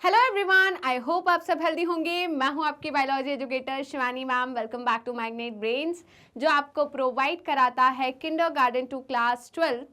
Hello everyone, I hope आप सब healthy होंगे। मैं हूं आपकी biology educator Shivani ma'am. Welcome back to magnet brains, जो आपको प्रोवाइड कराता है किंडरगार्टन टू क्लास 12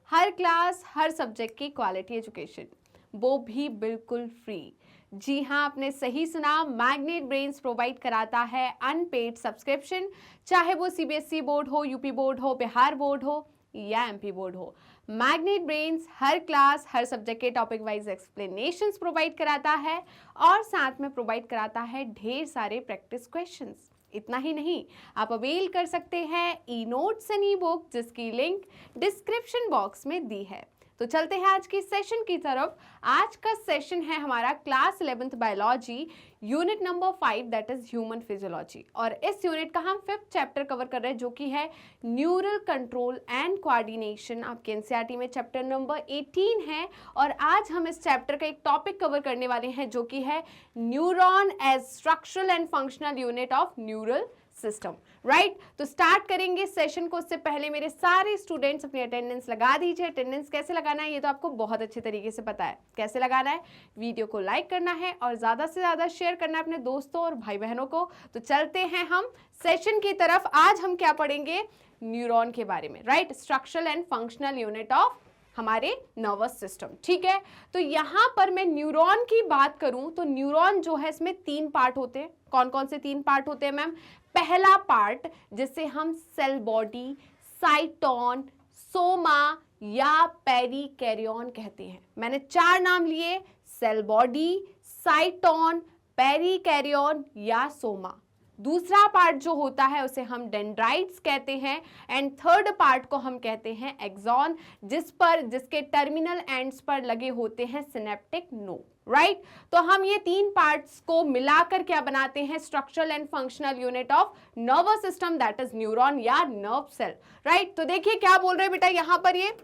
हर क्लास हर सब्जेक्ट की क्वालिटी एजुकेशन, वो भी बिल्कुल फ्री। जी हाँ, आपने सही सुना, मैग्नेट ब्रेन्स प्रोवाइड कराता है अनपेड सब्सक्रिप्शन, चाहे वो सीबीएसई बोर्ड हो, यूपी बोर्ड हो, बिहार बोर्ड हो या एमपी बोर्ड हो। मैग्नेट ब्रेन्स हर क्लास हर सब्जेक्ट के टॉपिक वाइज एक्सप्लेनेशंस प्रोवाइड कराता है और साथ में प्रोवाइड कराता है ढेर सारे प्रैक्टिस क्वेश्चंस। इतना ही नहीं, आप अवेल कर सकते हैं e notes and E book, जिसकी लिंक डिस्क्रिप्शन बॉक्स में दी है। तो चलते हैं आज की सेशन की तरफ। आज का सेशन है हमारा class 11th biology unit number 5, that is human physiology. और इस यूनिट का हम 5th चैप्टर कवर कर रहे हैं, जो कि है न्यूरल कंट्रोल एंड कोऑर्डिनेशन। आपके एनसीईआरटी में चैप्टर नंबर 18 है और आज हम इस चैप्टर का एक टॉपिक कवर करने वाले हैं, जो कि है neuron as structural and functional unit of neural system. Right, तो स्टार्ट करेंगे सेशन को। उससे पहले मेरे सारे स्टूडेंट्स अपनी अटेंडेंस लगा दीजिए। अटेंडेंस कैसे लगाना है ये तो आपको बहुत अच्छे तरीके से पता है। कैसे लगाना है, वीडियो को लाइक करना है और ज़्यादा से ज़्यादा शेयर करना है अपने दोस्तों और भाई बहनों को। तो चलते हैं हम सेशन की तरफ। आज हम क्या पढ़ेंगे, न्यूरॉन के बारे में। Right, structural and functional unit of हमारे नर्वस सिस्टम। ठीक है, तो यहां पर मैं न्यूरॉन की बात करूं तो न्यूरॉन जो है इसमें 3 पार्ट होते हैं। कौन कौन से 3 पार्ट होते हैं मैम? पहला पार्ट जिसे हम सेल बॉडी, साइटोन, सोमा या पेरिकैरियन कहते हैं। मैंने 4 नाम लिए, सेल बॉडी, साइटोन, पेरिकैरियन या सोमा। दूसरा पार्ट जो होता है उसे हम डेंड्राइट्स कहते हैं एंड थर्ड पार्ट को हम कहते हैं एक्सॉन, जिसके टर्मिनल एंड्स पर लगे होते हैं सिनेप्टिक नोड। राइट, तो हम ये 3 पार्ट्स को मिलाकर क्या बनाते हैं, structural and functional unit of nervous system, that is neuron या नर्व सेल। राइट, तो देखिए क्या बोल रहे हैं बेटा यहां पर, ये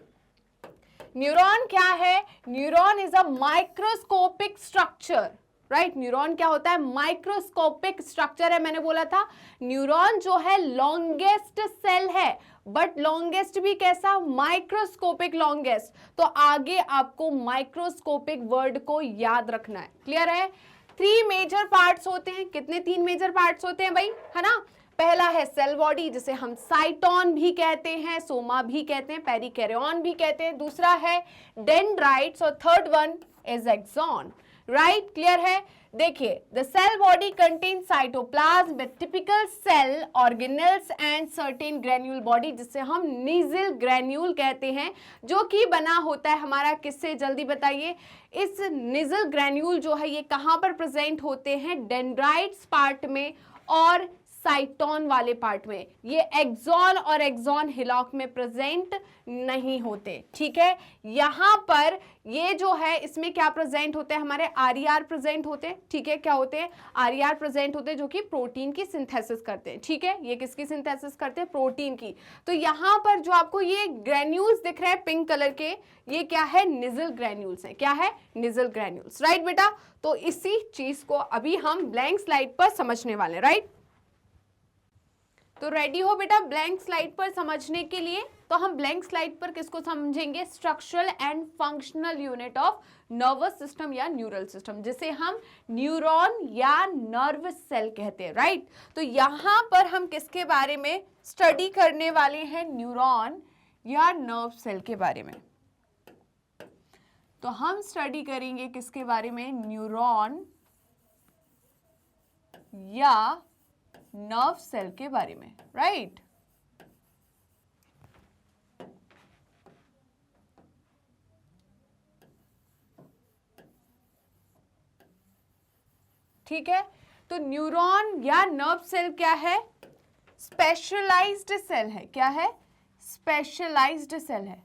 न्यूरॉन क्या है? Neuron is a microscopic structure. Right, neuron क्या होता है? माइक्रोस्कोपिक स्ट्रक्चर है। मैंने बोला था न्यूरॉन जो है लॉन्गेस्ट सेल है, बट लॉन्गेस्ट भी कैसा? Microscopic longest. तो आगे आपको माइक्रोस्कोपिक वर्ड को याद रखना है। क्लियर है? 3 मेजर पार्ट्स होते हैं। कितने 3 मेजर पार्ट्स होते हैं भाई, है ना? पहला है सेल बॉडी, जिसे हम साइटोन भी कहते हैं, सोमा भी कहते हैं, पेरिकैरियन भी कहते हैं। दूसरा है डेंड्राइट्स और third one is axon. Right, clear है? देखिए, the cell body contain cytoplasm with typical cell organelles and certain granule body, जिसे हम नीजल ग्रेन्यूल कहते हैं, जो कि बना होता है हमारा किससे, जल्दी बताइए। इस नीजल ग्रेन्यूल जो है ये कहां पर प्रेजेंट होते हैं? डेंड्राइट्स पार्ट में और साइटोन वाले पार्ट में। ये एक्सॉन और एक्सॉन हिलॉक में प्रेजेंट नहीं होते। ठीक है, यहां पर ये जो है इसमें क्या प्रेजेंट होते हैं, हमारे आरईआर प्रेजेंट होते हैं। ठीक है, क्या होते हैं? आरईआर प्रेजेंट होते हैं, जो कि प्रोटीन की सिंथेसिस करते हैं। ठीक है, ये किसकी सिंथेसिस करते हैं? प्रोटीन की। तो यहां पर जो आपको ये ग्रेन्यूल्स दिख रहे हैं पिंक कलर के, ये क्या है? निजल ग्रेन्यूल्स है। क्या है? Nissl granules. राइट बेटा, तो इसी चीज को अभी हम ब्लैंक स्लाइड पर समझने वाले। राइट, तो रेडी हो बेटा ब्लैंक स्लाइड पर समझने के लिए? तो हम ब्लैंक स्लाइड पर किसको समझेंगे? Structural and functional unit of nervous system या न्यूरल सिस्टम, जिसे हम न्यूरॉन या नर्व सेल कहते हैं। राइट, तो यहां पर हम किसके बारे में स्टडी करने वाले हैं? न्यूरॉन या नर्व सेल के बारे में। तो हम स्टडी करेंगे किसके बारे में? न्यूरॉन या नर्व सेल के बारे में। राइट, ठीक है, तो न्यूरॉन या नर्व सेल क्या है? स्पेशलाइज्ड सेल है। क्या है? स्पेशलाइज्ड सेल है।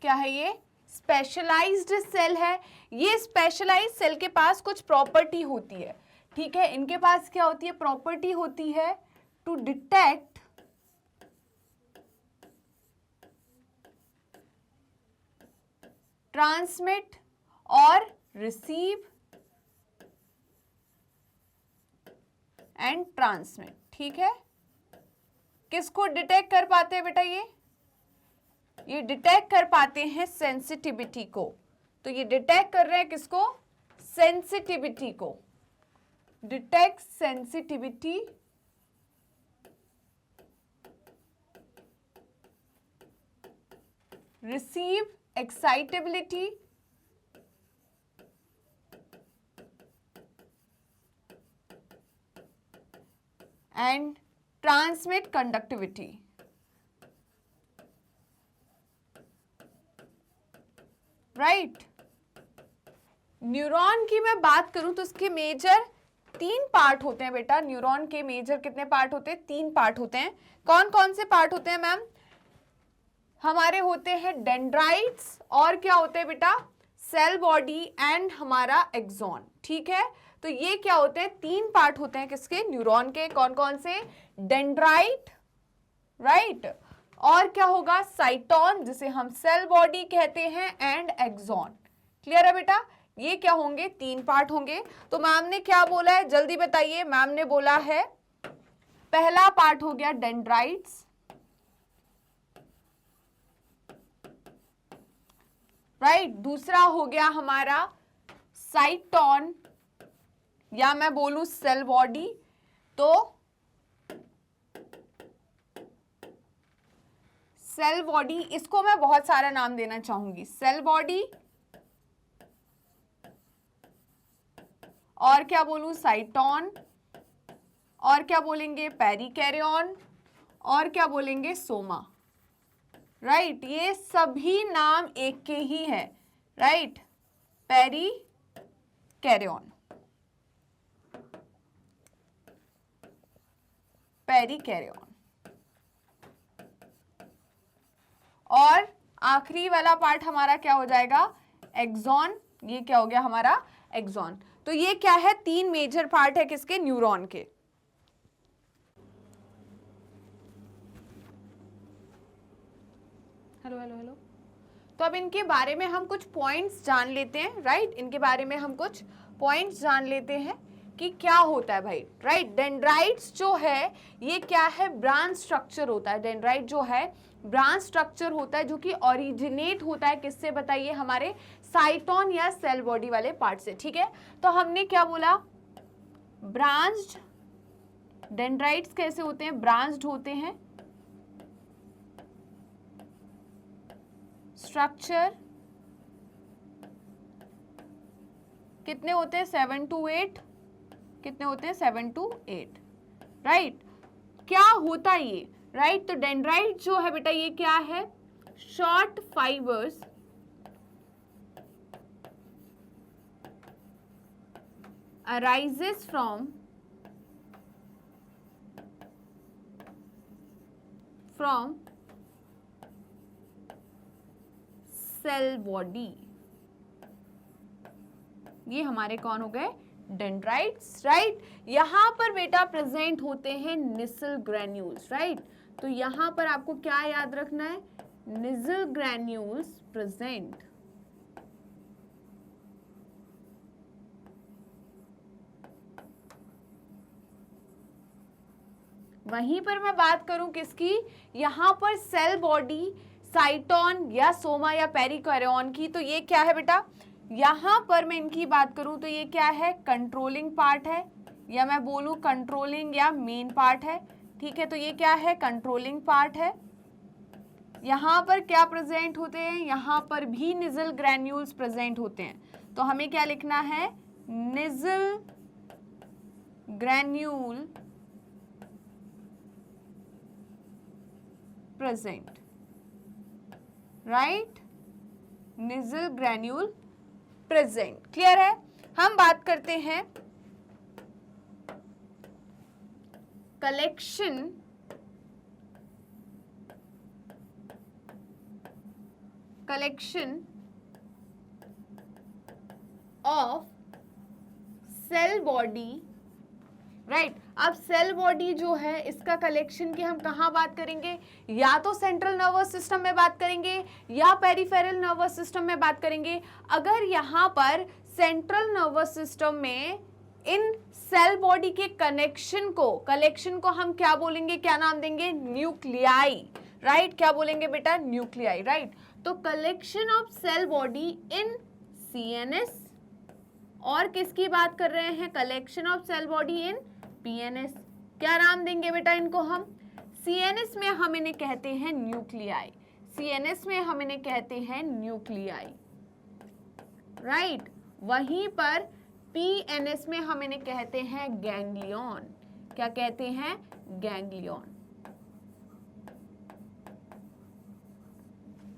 क्या है ये? स्पेशलाइज्ड सेल है। ये स्पेशलाइज्ड सेल के पास कुछ प्रॉपर्टी होती है। ठीक है, इनके पास क्या होती है? प्रॉपर्टी होती है टू डिटेक्ट ट्रांसमिट और रिसीव एंड ट्रांसमिट। ठीक है, किसको डिटेक्ट कर पाते हैं बेटा? ये ये डिटेक्ट कर पाते हैं सेंसिटिविटी को। तो ये डिटेक्ट कर रहे हैं किसको? सेंसिटिविटी को। Detect sensitivity receive excitability and transmit conductivity. Right neuron की मैं बात करूं तो इसके मेजर 3 पार्ट होते हैं बेटा। न्यूरॉन के मेजर कितने पार्ट होते हैं? 3 पार्ट होते हैं। कौन कौन से पार्ट होते हैं मैम? हमारे होते हैं डेंड्राइट्स, और क्या होते हैं बेटा? सेल बॉडी एंड हमारा एक्सॉन। ठीक है, तो ये क्या होते हैं? 3 पार्ट होते हैं किसके? न्यूरॉन के। कौन कौन से? डेंड्राइट, राइट, और क्या होगा? साइटोन, जिसे हम सेल बॉडी कहते हैं, एंड एक्सॉन। क्लियर है बेटा? ये क्या होंगे? 3 पार्ट होंगे। तो मैम ने क्या बोला है? जल्दी बताइए। मैम ने बोला है पहला पार्ट हो गया डेंड्राइट्स, राइट, दूसरा हो गया हमारा साइटोन, या मैं बोलूं सेल बॉडी। तो सेल बॉडी, इसको मैं बहुत सारा नाम देना चाहूंगी। सेल बॉडी, और क्या बोलूं? साइटोन, और क्या बोलेंगे? पेरिकैरियन, और क्या बोलेंगे? सोमा। राइट, ये सभी नाम एक के ही है। राइट, पेरिकैरियन, पेरिकैरियन, और आखिरी वाला पार्ट हमारा क्या हो जाएगा? एक्सॉन। ये क्या हो गया हमारा? एक्सॉन। तो ये क्या है? 3 मेजर पार्ट है किसके? न्यूरॉन के। Hello hello hello. तो अब इनके बारे में हम कुछ पॉइंट्स जान लेते हैं। राइट, इनके बारे में हम कुछ पॉइंट्स जान लेते हैं कि क्या होता है भाई। राइट, डेंड्राइट्स जो है ये क्या है? ब्रांच स्ट्रक्चर होता है। डेंड्राइट जो है ब्रांच स्ट्रक्चर होता है, जो कि ओरिजिनेट होता है किससे? बताइए, हमारे साइटोन या सेल बॉडी वाले पार्ट से। ठीक है, तो हमने क्या बोला? ब्रांच्ड डेंड्राइट्स कैसे होते हैं? ब्रांच्ड होते हैं। स्ट्रक्चर कितने होते हैं? 7 to 8। कितने होते हैं? 7 to 8। राइट, क्या होता है ये? राइट, तो डेंड्राइट जो है बेटा ये क्या है? Short fibres arises from cell body. ये हमारे कौन हो गए? डेंड्राइट्स। राइट, यहां पर बेटा प्रेजेंट होते हैं निसल ग्रैन्यूल्स। राइट, तो यहां पर आपको क्या याद रखना है? Nisal granules present. वहीं पर मैं बात करूं किसकी? यहां पर सेल बॉडी, साइटोन या सोमा या पेरिकैरियन की। तो ये क्या है बेटा? यहां पर मैं इनकी बात करूं तो ये क्या है? कंट्रोलिंग पार्ट है, या मैं बोलूं कंट्रोलिंग या मेन पार्ट है। ठीक है, तो ये क्या है? कंट्रोलिंग पार्ट है। यहां पर क्या प्रेजेंट होते हैं? यहां पर भी निजल ग्रैन्यूल्स प्रेजेंट होते हैं। तो हमें क्या लिखना है? Nissl granule present. Right, Nissl granule present. Clear है? हम बात करते हैं collection of cell body. Right, अब सेल बॉडी जो है इसका कलेक्शन की हम कहाँ बात करेंगे? या तो सेंट्रल नर्वस सिस्टम में बात करेंगे या पेरिफेरल नर्वस सिस्टम में बात करेंगे। अगर यहाँ पर सेंट्रल नर्वस सिस्टम में इन सेल बॉडी के कलेक्शन को हम क्या बोलेंगे? क्या नाम देंगे? न्यूक्लियाई। राइट, क्या बोलेंगे बेटा, न्यूक्लियाई, राइट। तो collection of cell body in CNS, और किसकी बात कर रहे हैं, collection of cell body in PNS. क्या नाम देंगे बेटा इनको हम, सीएनएस में हम इन्हें कहते हैं न्यूक्लियाई, सीएनएस में हम इन्हें कहते हैं न्यूक्लियाई, राइट। वहीं पर पीएनएस में हम इन्हें कहते हैं गैंग्लियन। क्या कहते हैं, गैंग्लियन।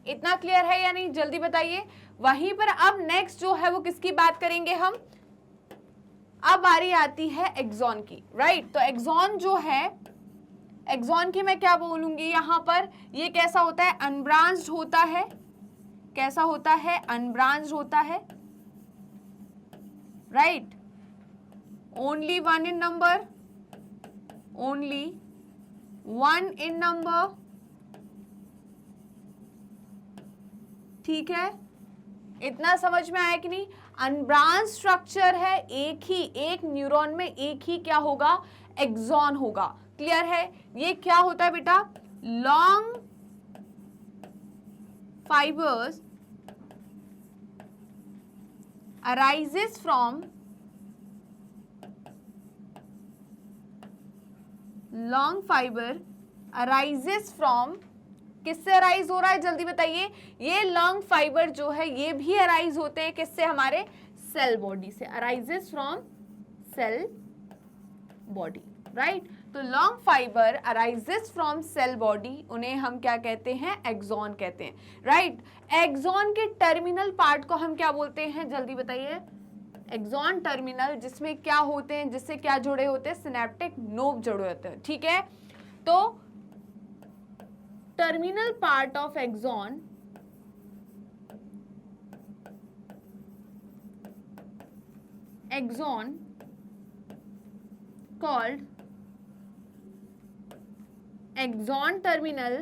इतना क्लियर है या नहीं, जल्दी बताइए। वहीं पर अब नेक्स्ट जो है वो किसकी बात करेंगे हम, अब बारी आती है एक्सॉन की, राइट। तो एक्सॉन जो है, एक्सॉन की मैं क्या बोलूंगी यहां पर, ये कैसा होता है, अनब्रांच्ड होता है। कैसा होता है, अनब्रांच्ड होता है, right. Only one in number, only one in number, ठीक है। इतना समझ में आया कि नहीं, अनब्रांच स्ट्रक्चर है, एक न्यूरॉन में एक ही क्या होगा, एक्सॉन होगा। क्लियर है। ये क्या होता है बेटा, long fibres arises from, long fiber arises from, किससे अराइज हो रहा है, जल्दी बताइए। ये लॉन्ग फाइबर जो है ये भी अराइज होते हैं किससे, हमारे सेल बॉडी से, arises from cell body, right. तो long fiber arises from cell body, उन्हें हम क्या कहते हैं, एक्सॉन कहते हैं, राइट। एक्सॉन के टर्मिनल पार्ट को हम क्या बोलते हैं, जल्दी बताइए। एक्सॉन टर्मिनल, जिसमें क्या होते हैं, जिससे क्या जुड़े होते हैं, सिनेप्टिक नोब जुड़े होते हैं, ठीक है। तो terminal part of axon called axon terminal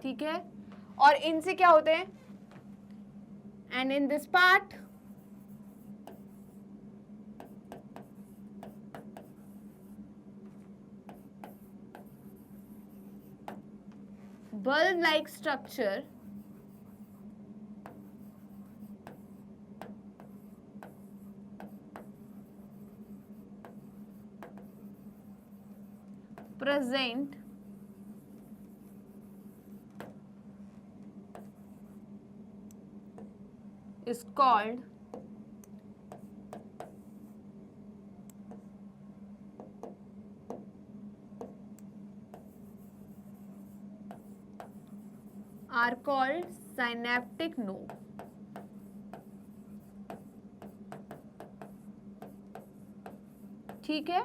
ठीक है। और इनसे क्या होते हैं, and in this part bulb-like structure present is called are called synaptic node, ठीक है।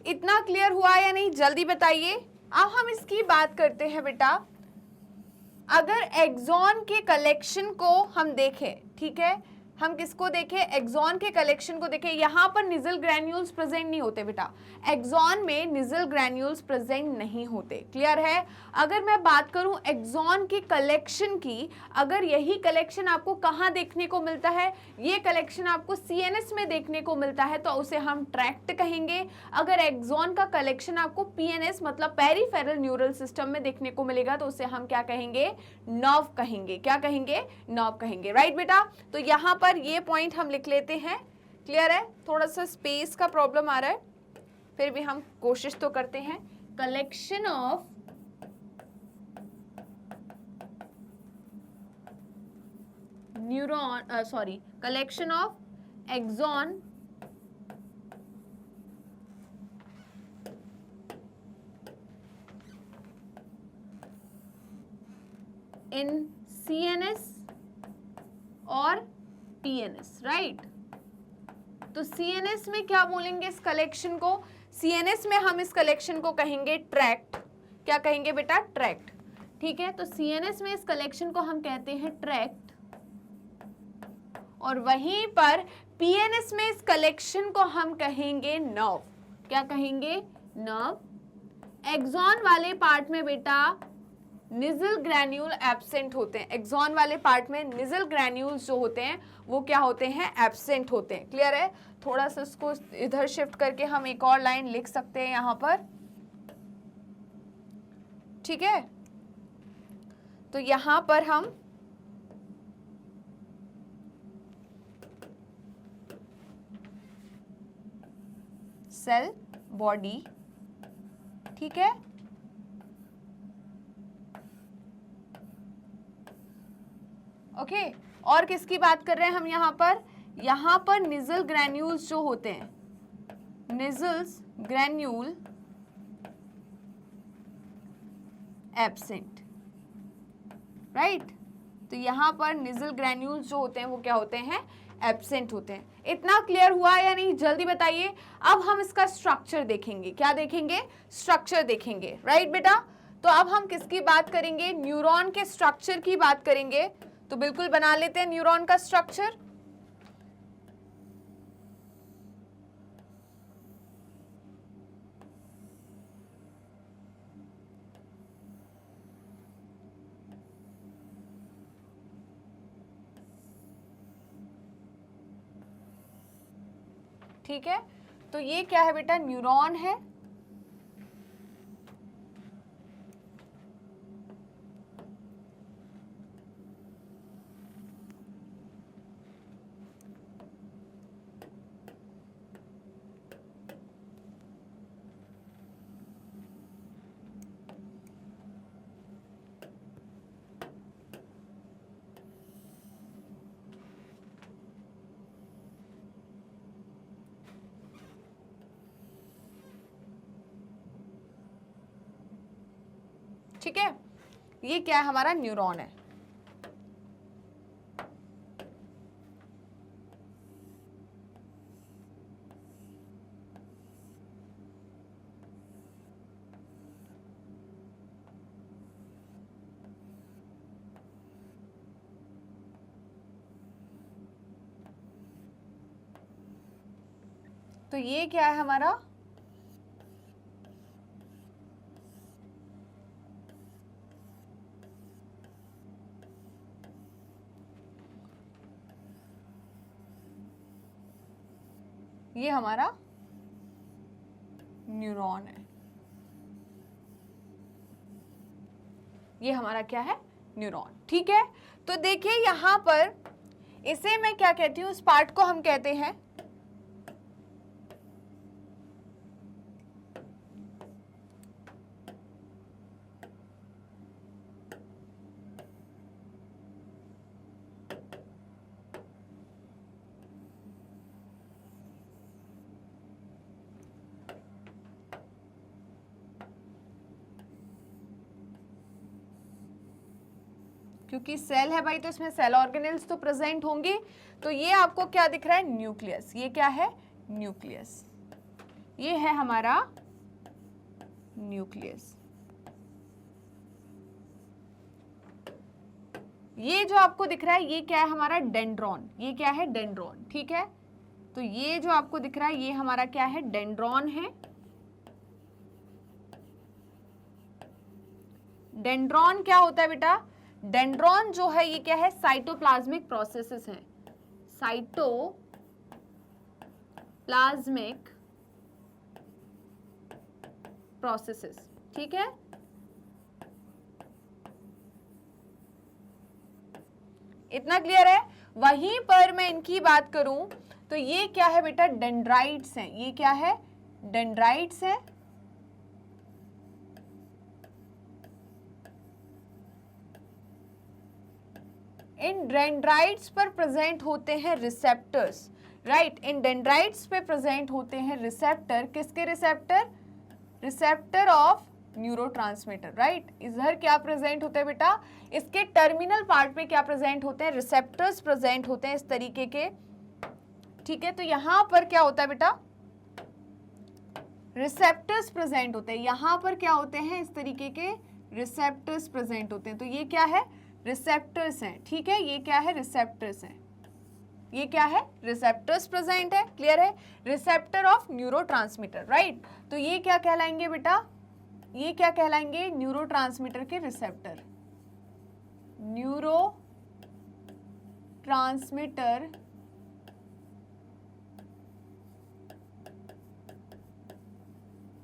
इतना क्लियर हुआ या नहीं, जल्दी बताइए। अब हम इसकी बात करते हैं बेटा, अगर एक्सॉन के कलेक्शन को हम देखें, ठीक है, हम किसको देखें, एक्सॉन के कलेक्शन को देखें। यहाँ पर निजल ग्रैन्यूल्स प्रेजेंट नहीं होते बेटा, एक्सॉन में निजल ग्रैन्यूल्स प्रेजेंट नहीं होते, क्लियर है। अगर मैं बात करूँ एक्सॉन की कलेक्शन की, अगर यही कलेक्शन आपको कहाँ देखने को मिलता है, ये कलेक्शन आपको सीएनएस में देखने को मिलता है तो उसे हम ट्रैक्ट कहेंगे। अगर एक्सॉन का कलेक्शन आपको पीएनएस मतलब पेरिफेरल न्यूरल सिस्टम में देखने को मिलेगा तो उसे हम क्या कहेंगे, नर्व कहेंगे। क्या कहेंगे, नर्व कहेंगे, राइट बेटा। तो यहाँ पर ये पॉइंट हम लिख लेते हैं, क्लियर है। थोड़ा सा स्पेस का प्रॉब्लम आ रहा है, फिर भी हम कोशिश तो करते हैं। Collection of neuron, collection of axon in CNS और पीएनएस, राइट। तो सीएनएस में क्या बोलेंगे इस कलेक्शन को, सीएनएस में हम इस कलेक्शन को कहेंगे ट्रैक्ट। क्या कहेंगे बेटा, ट्रैक्ट, ठीक है। तो सीएनएस में इस कलेक्शन को हम कहते हैं ट्रैक्ट, और वहीं पर पीएनएस में इस कलेक्शन को हम कहेंगे नर्व। क्या कहेंगे, नर्व। एक्सॉन वाले पार्ट में बेटा निजल ग्रैन्यूल एब्सेंट होते हैं। एक्सॉन वाले पार्ट में निजल ग्रैन्यूल्स जो होते हैं वो क्या होते हैं, एब्सेंट होते हैं। क्लियर है? थोड़ा सा इसको इधर शिफ्ट करके हम एक और लाइन लिख सकते हैं यहां पर, ठीक है। तो यहां पर हम सेल बॉडी, ठीक है, ओके। और किसकी बात कर रहे हैं हम यहां पर निजल ग्रैन्यूल्स जो होते हैं, निजल्स ग्रैन्यूल एब्सेंट, राइट। तो यहां पर निजल ग्रैन्यूल्स जो होते हैं वो क्या होते हैं, एब्सेंट होते हैं। इतना क्लियर हुआ या नहीं, जल्दी बताइए। अब हम इसका स्ट्रक्चर देखेंगे। क्या देखेंगे? स्ट्रक्चर देखेंगे, राइट बेटा। तो अब हम किसकी बात करेंगे, न्यूरॉन के स्ट्रक्चर की बात करेंगे। तो बिल्कुल बना लेते हैं न्यूरॉन का स्ट्रक्चर। ठीक है, तो ये क्या है बेटा, न्यूरॉन है। ठीक है, ये क्या है, हमारा न्यूरॉन है। तो ये क्या है हमारा, ये हमारा न्यूरॉन है। ये हमारा क्या है, न्यूरॉन। ठीक है, तो देखिए यहां पर इसे मैं क्या कहती हूं, इस पार्ट को हम कहते हैं क्योंकि सेल है भाई तो इसमें सेल ऑर्गेनेल्स तो प्रेजेंट होंगे। तो ये आपको क्या दिख रहा है, न्यूक्लियस। ये क्या है, न्यूक्लियस। ये है हमारा न्यूक्लियस। ये जो आपको दिख रहा है ये क्या है, हमारा डेंड्रॉन। ये क्या है, डेंड्रॉन। ठीक है, तो ये जो आपको दिख रहा है ये हमारा क्या है, डेंड्रॉन है। डेंड्रॉन क्या होता है बेटा, डेंड्रॉन जो है ये क्या है, साइटोप्लाज्मिक प्रोसेसेस हैं। साइटोप्लाज्मिक प्रोसेसेस, ठीक है। इतना क्लियर है। वहीं पर मैं इनकी बात करूं तो ये क्या है बेटा, डेंड्राइट्स हैं। ये क्या है, डेंड्राइट्स है। इन डेंड्राइट्स पर प्रेजेंट होते हैं रिसेप्टर्स, राइट। इन डेंड्राइट्स पे प्रेजेंट होते हैं रिसेप्टर। किसके receptor, receptor of neurotransmitter, right. इधर क्या प्रेजेंट होते हैं बेटा, इसके टर्मिनल पार्ट में क्या प्रेजेंट होते हैं, रिसेप्टर्स प्रेजेंट होते हैं इस तरीके के। ठीक है, तो यहां पर क्या होता है बेटा, रिसेप्टर्स प्रेजेंट होते हैं। यहां पर क्या होते हैं, इस तरीके के रिसेप्टर्स प्रेजेंट होते हैं। तो ये क्या है, रिसेप्टर्स हैं। ठीक है, ये क्या है, रिसेप्टर्स हैं। ये क्या है, रिसेप्टर्स प्रेजेंट है। क्लियर है, रिसेप्टर ऑफ न्यूरोट्रांसमीटर, राइट। तो ये क्या कहलाएंगे बेटा, ये क्या कहलाएंगे? न्यूरोट्रांसमीटर के रिसेप्टर। न्यूरोट्रांसमीटर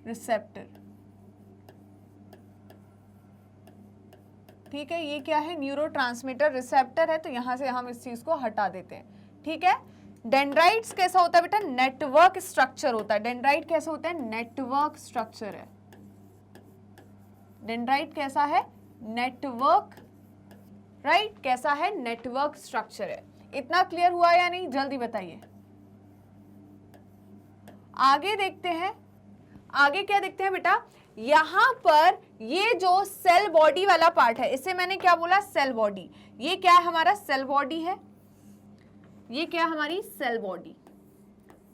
रिसेप्टर, ठीक है। ये क्या है? न्यूरोट्रांसमीटर रिसेप्टर है, तो यहां से हम इस चीज को हटा देते हैं, ठीक है। डेंड्राइट्स कैसा होता है बेटा? नेटवर्क स्ट्रक्चर होता है। डेंड्राइट कैसा होता है? नेटवर्क स्ट्रक्चर है। डेंड्राइट कैसा है? नेटवर्क, राइट, कैसा है? नेटवर्क स्ट्रक्चर है। इतना क्लियर हुआ या नहीं? जल्दी बताइए। आगे देखते हैं। आगे क्या देखते हैं बेटा? यहां पर ये जो सेल बॉडी वाला पार्ट है, इसे मैंने क्या बोला? Cell body. ये क्या है? हमारा सेल बॉडी है। ये क्या हमारी सेल बॉडी?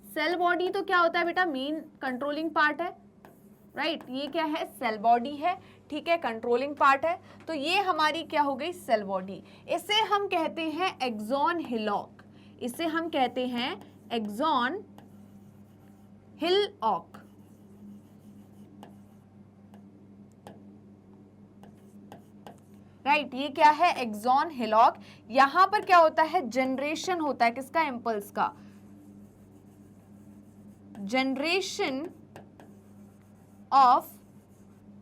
सेल बॉडी तो क्या होता है बेटा? मेन कंट्रोलिंग पार्ट है, राइट। ये क्या है? सेल बॉडी है, ठीक है, कंट्रोलिंग पार्ट है। तो ये हमारी क्या हो गई? Cell body. इसे हम कहते हैं एक्सॉन हिलॉक। इसे हम कहते हैं एक्सॉन हिलॉक, राइट। ये क्या है? Axon hillock. यहां पर क्या होता है? जनरेशन होता है किसका? इम्पल्स का। Generation of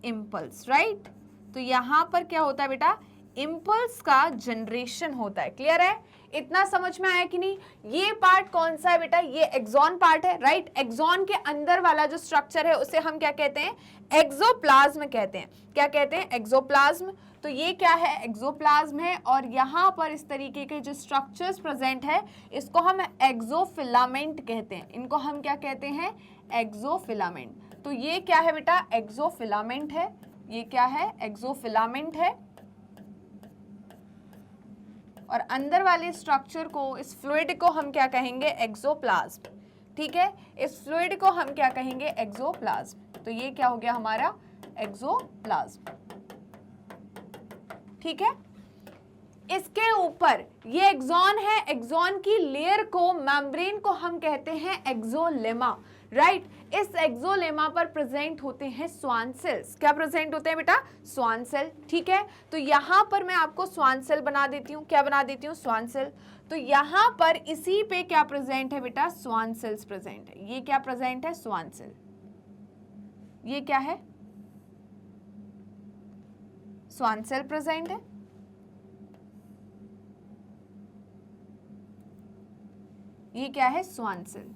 impulse, right. तो यहां पर क्या होता है बेटा? इम्पल्स का जनरेशन होता है। क्लियर है? इतना समझ में आया कि नहीं? ये पार्ट कौन सा है बेटा? ये एक्सॉन पार्ट है, राइट। एक्सॉन के अंदर वाला जो स्ट्रक्चर है उसे हम क्या कहते हैं? एक्सोप्लाज्म कहते हैं। क्या कहते हैं? एक्सोप्लाज्म। तो ये क्या है? एक्सोप्लाज्म है। और यहाँ पर इस तरीके के जो स्ट्रक्चर्स प्रेजेंट है इसको हम एक्सोफिलामेंट कहते हैं। इनको हम क्या कहते हैं? एक्सोफिलामेंट। तो ये क्या है बेटा? एक्सोफिलामेंट है। ये क्या है? एक्सोफिलामेंट है। और अंदर वाले स्ट्रक्चर को, इस फ्लूइड को हम क्या कहेंगे? एक्सोप्लाज्म, ठीक है। इस फ्लूइड को हम क्या कहेंगे? एक्सोप्लाज्म। तो ये क्या हो गया हमारा? एक्सोप्लाज्म, ठीक है। इसके ऊपर ये एक्सॉन है। एक्सॉन की लेयर को, मेम्ब्रेन को हम कहते हैं एक्सोलेमा, राइट। इस एक्सोलेमा पर प्रेजेंट होते हैं स्वान सेल्स। क्या प्रेजेंट होते हैं बेटा? स्वान सेल, ठीक है। तो यहां पर मैं आपको स्वान सेल बना देती हूं। क्या बना देती हूं? Schwann cell. तो यहां पर इसी पे क्या प्रेजेंट है बेटा? स्वान सेल्स प्रेजेंट है। ये क्या प्रेजेंट है? Schwann cell. ये क्या है? स्वान सेल प्रेजेंट है। ये क्या है? Schwann cell.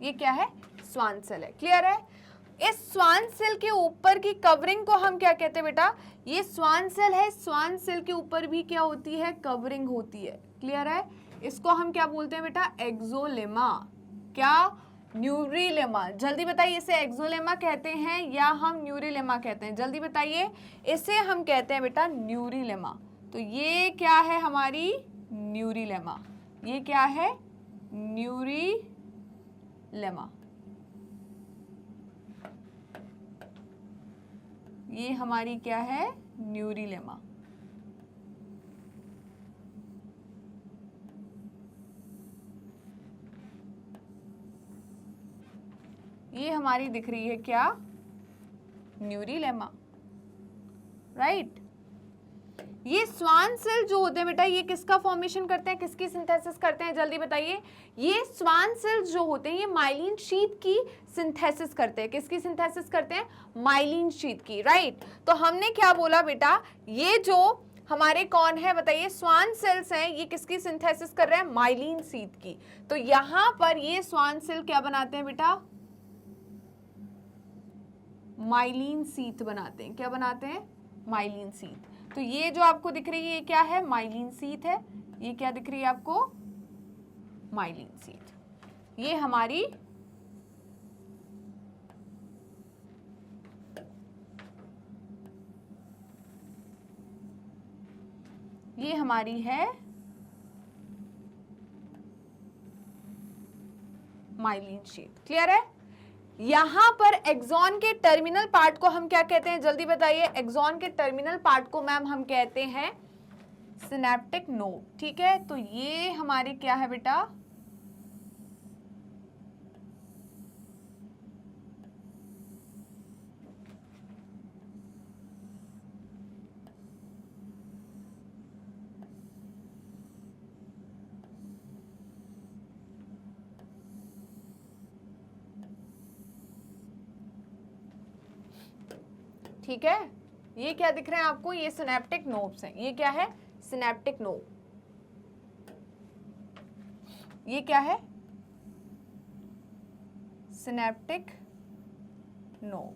ये क्या है? स्वान सेल है। क्लियर है? इस स्वान सेल के ऊपर की कवरिंग को हम क्या कहते हैं बेटा? ये स्वान सेल है। स्वान सेल के ऊपर भी क्या होती है? कवरिंग होती है। क्लियर है? इसको हम क्या बोलते हैं बेटा? एक्सोलेमा। क्या? न्यूरीलेमा। जल्दी बताइए, इसे एक्सोलेमा कहते हैं या हम न्यूरीलेमा कहते हैं? जल्दी बताइए। इसे हम कहते हैं बेटा न्यूरीलेमा। तो ये क्या है हमारी? न्यूरीलेमा। ये क्या है? न्यूरीलेमा। ये हमारी क्या है? न्यूरीलेमा। ये हमारी दिख रही है क्या? Neurilemma, right. ये स्वान सेल जो होते हैं बेटा, ये किसका फॉर्मेशन करते हैं? किसकी सिंथेसिस करते हैं? जल्दी बताइए। ये स्वान सेल्स जो होते हैं ये माइलिन शीथ की सिंथेसिस करते हैं। किसकी सिंथेसिस करते हैं? माइलिन शीथ की, राइट। तो हमने क्या बोला बेटा? ये जो हमारे कौन है बताइए? स्वान सेल्स हैं। ये किसकी सिंथेसिस कर रहे हैं? माइलिन शीथ की। तो यहां पर ये स्वान सेल क्या बनाते हैं बेटा? माइलिन शीथ बनाते हैं। क्या बनाते हैं? Myelin sheath. तो ये जो आपको दिख रही है ये क्या है? माइलिन शीथ है। ये क्या दिख रही है आपको? Myelin sheath. ये हमारी है माइलिन शीथ। क्लियर है? यहां पर एक्सॉन के टर्मिनल पार्ट को हम क्या कहते हैं, जल्दी बताइए। एक्सॉन के टर्मिनल पार्ट को मैम हम कहते हैं सिनेप्टिक नोड। ठीक है, तो ये हमारी क्या है बेटा, ठीक है, ये क्या दिख रहे हैं आपको, ये सिनेप्टिक नोड्स हैं। ये क्या है, सिनेप्टिक नोड। ये क्या है, सिनेप्टिक नोड।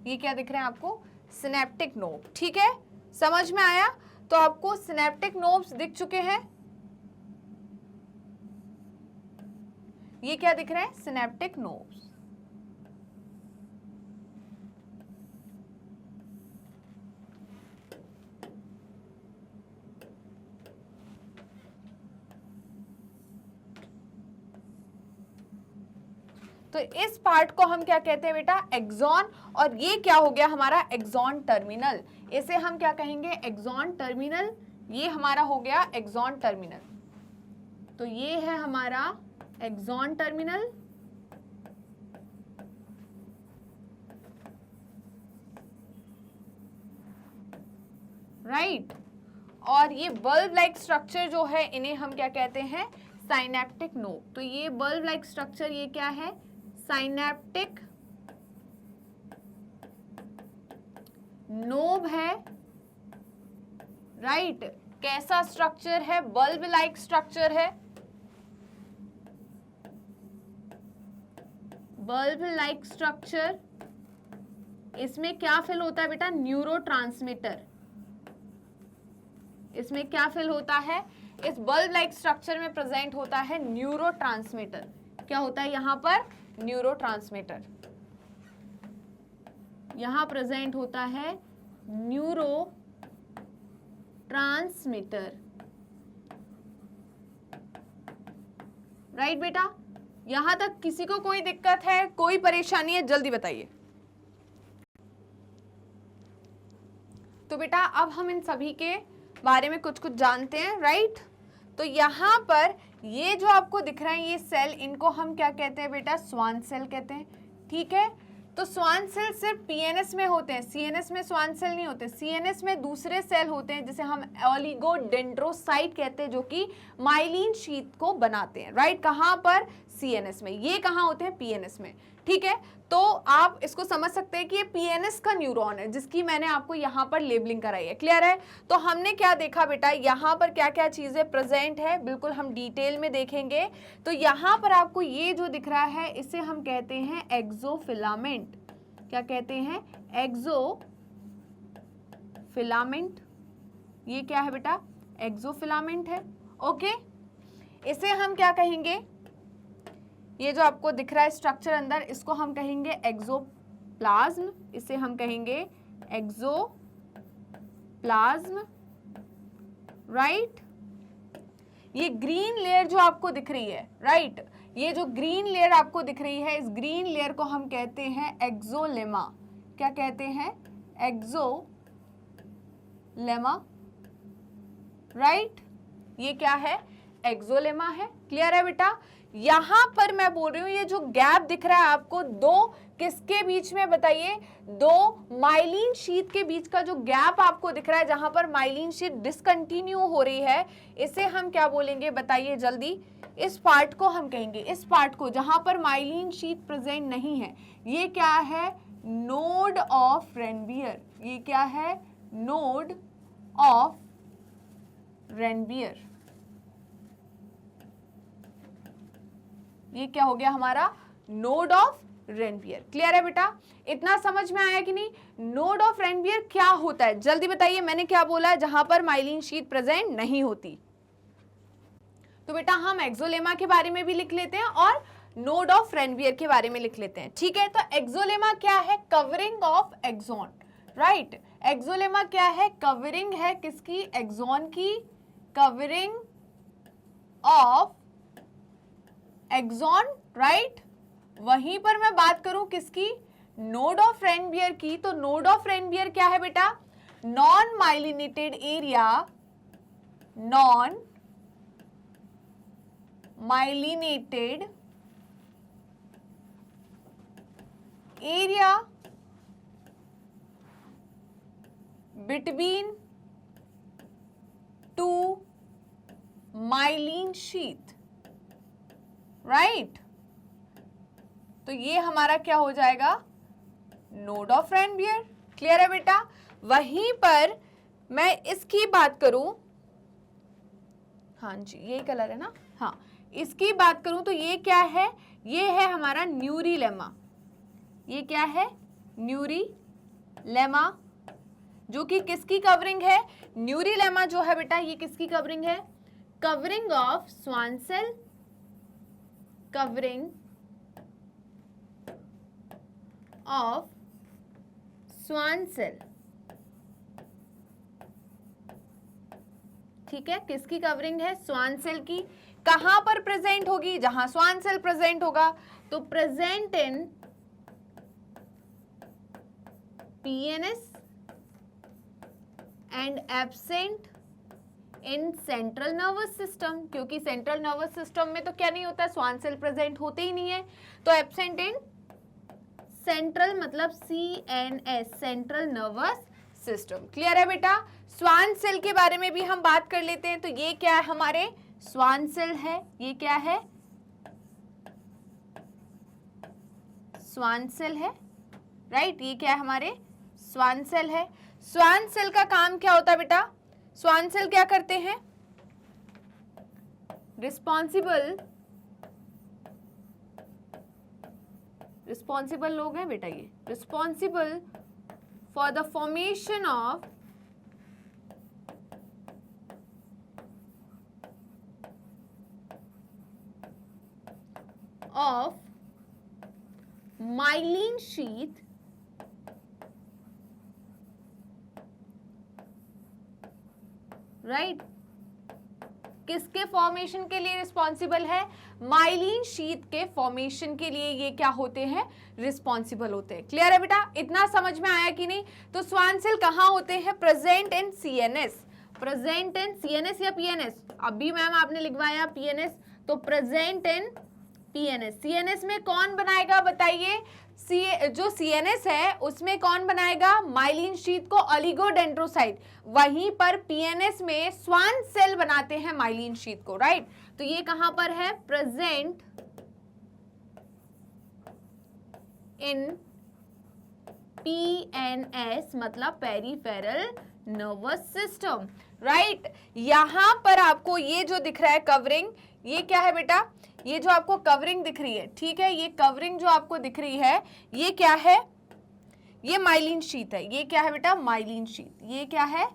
ये क्या दिख रहे हैं आपको, सिनेप्टिक नोड। ठीक है, समझ में आया। तो आपको सिनेप्टिक नोड्स दिख चुके हैं। ये क्या दिख रहे हैं, सिनेप्टिक नोड्स। तो इस पार्ट को हम क्या कहते हैं बेटा, एक्सॉन। और ये क्या हो गया हमारा, एक्सॉन टर्मिनल। इसे हम क्या कहेंगे, एक्सॉन टर्मिनल। ये हमारा हो गया एक्सॉन टर्मिनल। तो ये है हमारा एक्सॉन टर्मिनल। राइट। और ये बल्ब लाइक स्ट्रक्चर जो है, इन्हें हम क्या कहते हैं, साइनेप्टिक नोड। तो ये बल्ब लाइक स्ट्रक्चर, ये क्या है, साइनेप्टिक नोब है। राइट। कैसा स्ट्रक्चर है, बल्ब लाइक स्ट्रक्चर है। Bulb like structure. इसमें क्या फिल होता है बेटा, न्यूरोट्रांसमीटर। इसमें क्या फिल होता है, इस बल्ब लाइक स्ट्रक्चर में प्रेजेंट होता है न्यूरोट्रांसमीटर। क्या होता है यहां पर, न्यूरोट्रांसमीटर। यहां प्रेजेंट होता है न्यूरोट्रांसमीटर। राइट बेटा, यहां तक किसी को कोई दिक्कत है, कोई परेशानी है, जल्दी बताइए। तो बेटा अब हम इन सभी के बारे में कुछ कुछ जानते हैं। राइट। तो यहां पर ये जो आपको दिख रहा है ये सेल, इनको हम क्या कहते हैं बेटा, स्वान सेल कहते हैं। ठीक है, तो स्वान सेल सिर्फ पीएनएस में होते हैं, सीएनएस में स्वान सेल नहीं होते। सीएनएस में दूसरे सेल होते हैं जिसे हम ओलिगोडेंड्रोसाइट कहते हैं, जो कि माइलिन शीट को बनाते हैं। राइट। कहां पर, सीएनएस में। ये कहां होते हैं, पीएनएस में। ठीक है, तो आप इसको समझ सकते हैं कि ये पीएनएस का न्यूरॉन है, जिसकी मैंने आपको यहाँ पर लेबलिंग कराई है। क्लियर है। तो हमने क्या देखा बेटा, यहाँ पर क्या क्या चीजें प्रेजेंट है, बिल्कुल हम डिटेल में देखेंगे। तो यहाँ पर आपको ये जो दिख रहा है, इसे हम कहते हैं एक्सोफिलामेंट। क्या कहते हैं, एक्सोफिलामेंट। ये क्या है बेटा, एक्सोफिलामेंट है। ओके, इसे हम क्या कहेंगे, ये जो आपको दिख रहा है स्ट्रक्चर अंदर, इसको हम कहेंगे एक्सोप्लाज्म। इसे हम कहेंगे एक्सोप्लाज्म। राइट। ये ग्रीन लेयर जो आपको दिख रही है, राइट, ये जो ग्रीन लेयर आपको दिख रही है, इस ग्रीन लेयर को हम कहते हैं एक्सोलेमा। क्या कहते हैं, एक्सोलेमा। राइट। ये क्या है, एक्सोलेमा है। क्लियर है बेटा। यहां पर मैं बोल रही हूं, ये जो गैप दिख रहा है आपको, दो किसके बीच में बताइए, दो माइलिन शीट के बीच का जो गैप आपको दिख रहा है, जहां पर माइलिन शीट डिसकंटिन्यू हो रही है, इसे हम क्या बोलेंगे बताइए जल्दी। इस पार्ट को हम कहेंगे, इस पार्ट को जहां पर माइलिन शीट प्रेजेंट नहीं है, ये क्या है, नोड ऑफ रेनबियर। ये क्या है, नोड ऑफ रेनबियर। ये क्या हो गया हमारा, नोड ऑफ रेनबियर। क्लियर है बेटा, इतना समझ में आया कि नहीं। नोड ऑफ रेनबियर क्या होता है, जल्दी बताइए। मैंने क्या बोला है, जहां पर माइलिन शीट प्रेजेंट नहीं होती। तो बेटा हम एक्सोलेमा के बारे में भी लिख लेते हैं और नोड ऑफ रेनबियर के बारे में लिख लेते हैं। ठीक है, तो एक्सोलेमा क्या है, covering of axon. Right. Axolemma क्या है, कवरिंग है किसकी, एक्सॉन की, कवरिंग ऑफ एक्सॉन, राइट। वहीं पर मैं बात करूं किसकी, नोड ऑफ रेनबियर की, तो नोड ऑफ रेनबियर क्या है बेटा, non myelinated area, non myelinated area between two myelin sheath, right. तो ये हमारा क्या हो जाएगा, नोड ऑफ रेनबियर। क्लियर है बेटा। वहीं पर मैं इसकी बात करूं, हाँ जी यही कलर है ना, हाँ, इसकी बात करूं तो ये क्या है, ये है हमारा न्यूरीलेमा। ये क्या है, न्यूरीलेमा, जो कि किसकी कवरिंग है, न्यूरीलेमा जो है बेटा ये किसकी कवरिंग है, covering of Schwann cell, covering of Schwann cell. ठीक है, किसकी कवरिंग है, स्वान सेल की। कहां पर प्रेजेंट होगी, जहां स्वान सेल प्रेजेंट होगा, तो present in PNS and absent in central nervous system, क्योंकि सेंट्रल नर्वस सिस्टम में तो क्या नहीं होता, स्वान सेल प्रेजेंट होते ही नहीं है, तो एब्सेंट इन सेंट्रल मतलब CNS, central nervous system. Clear है बेटा। स्वान सेल के बारे में भी हम बात कर लेते हैं। तो ये क्या है, हमारे स्वान सेल है, ये क्या है, स्वान सेल है, राइट। ये क्या है, हमारे स्वान सेल है। स्वान सेल का काम क्या होता है बेटा, स्वान सेल क्या करते हैं, रिस्पॉन्सिबल लोग हैं बेटा, ये responsible for the formation of myelin sheath right. किसके फॉर्मेशन के लिए रिस्पॉन्सिबल है, माइलिन शीथ के फॉर्मेशन के लिए ये क्या होते हैं, रिस्पॉन्सिबल होते हैं। क्लियर है बेटा, इतना समझ में आया कि नहीं। तो स्वान सेल कहाँ होते हैं, present in CNS, present in CNS या पीएनएस, अभी मैम आपने लिखवाया पीएनएस, तो प्रेजेंट इन पीएनएस। सीएनएस में कौन बनाएगा बताइए, जो सीएनएस है उसमें कौन बनाएगा, माइलिन शीथ को ओलिगोडेंड्रोसाइट, वहीं पर पीएनएस में स्वान सेल बनाते हैं माइलिन शीथ को, राइट। तो ये कहां पर है, प्रेजेंट इन पीएनएस मतलब पेरिफेरल नर्वस सिस्टम, राइट। यहां पर आपको ये जो दिख रहा है कवरिंग, ये क्या है बेटा, ये जो आपको कवरिंग दिख रही है, ठीक है, ये कवरिंग जो आपको दिख रही है ये क्या है, ये माइलिन शीथ है। ये क्या है बेटा, माइलिन शीथ, ये क्या है,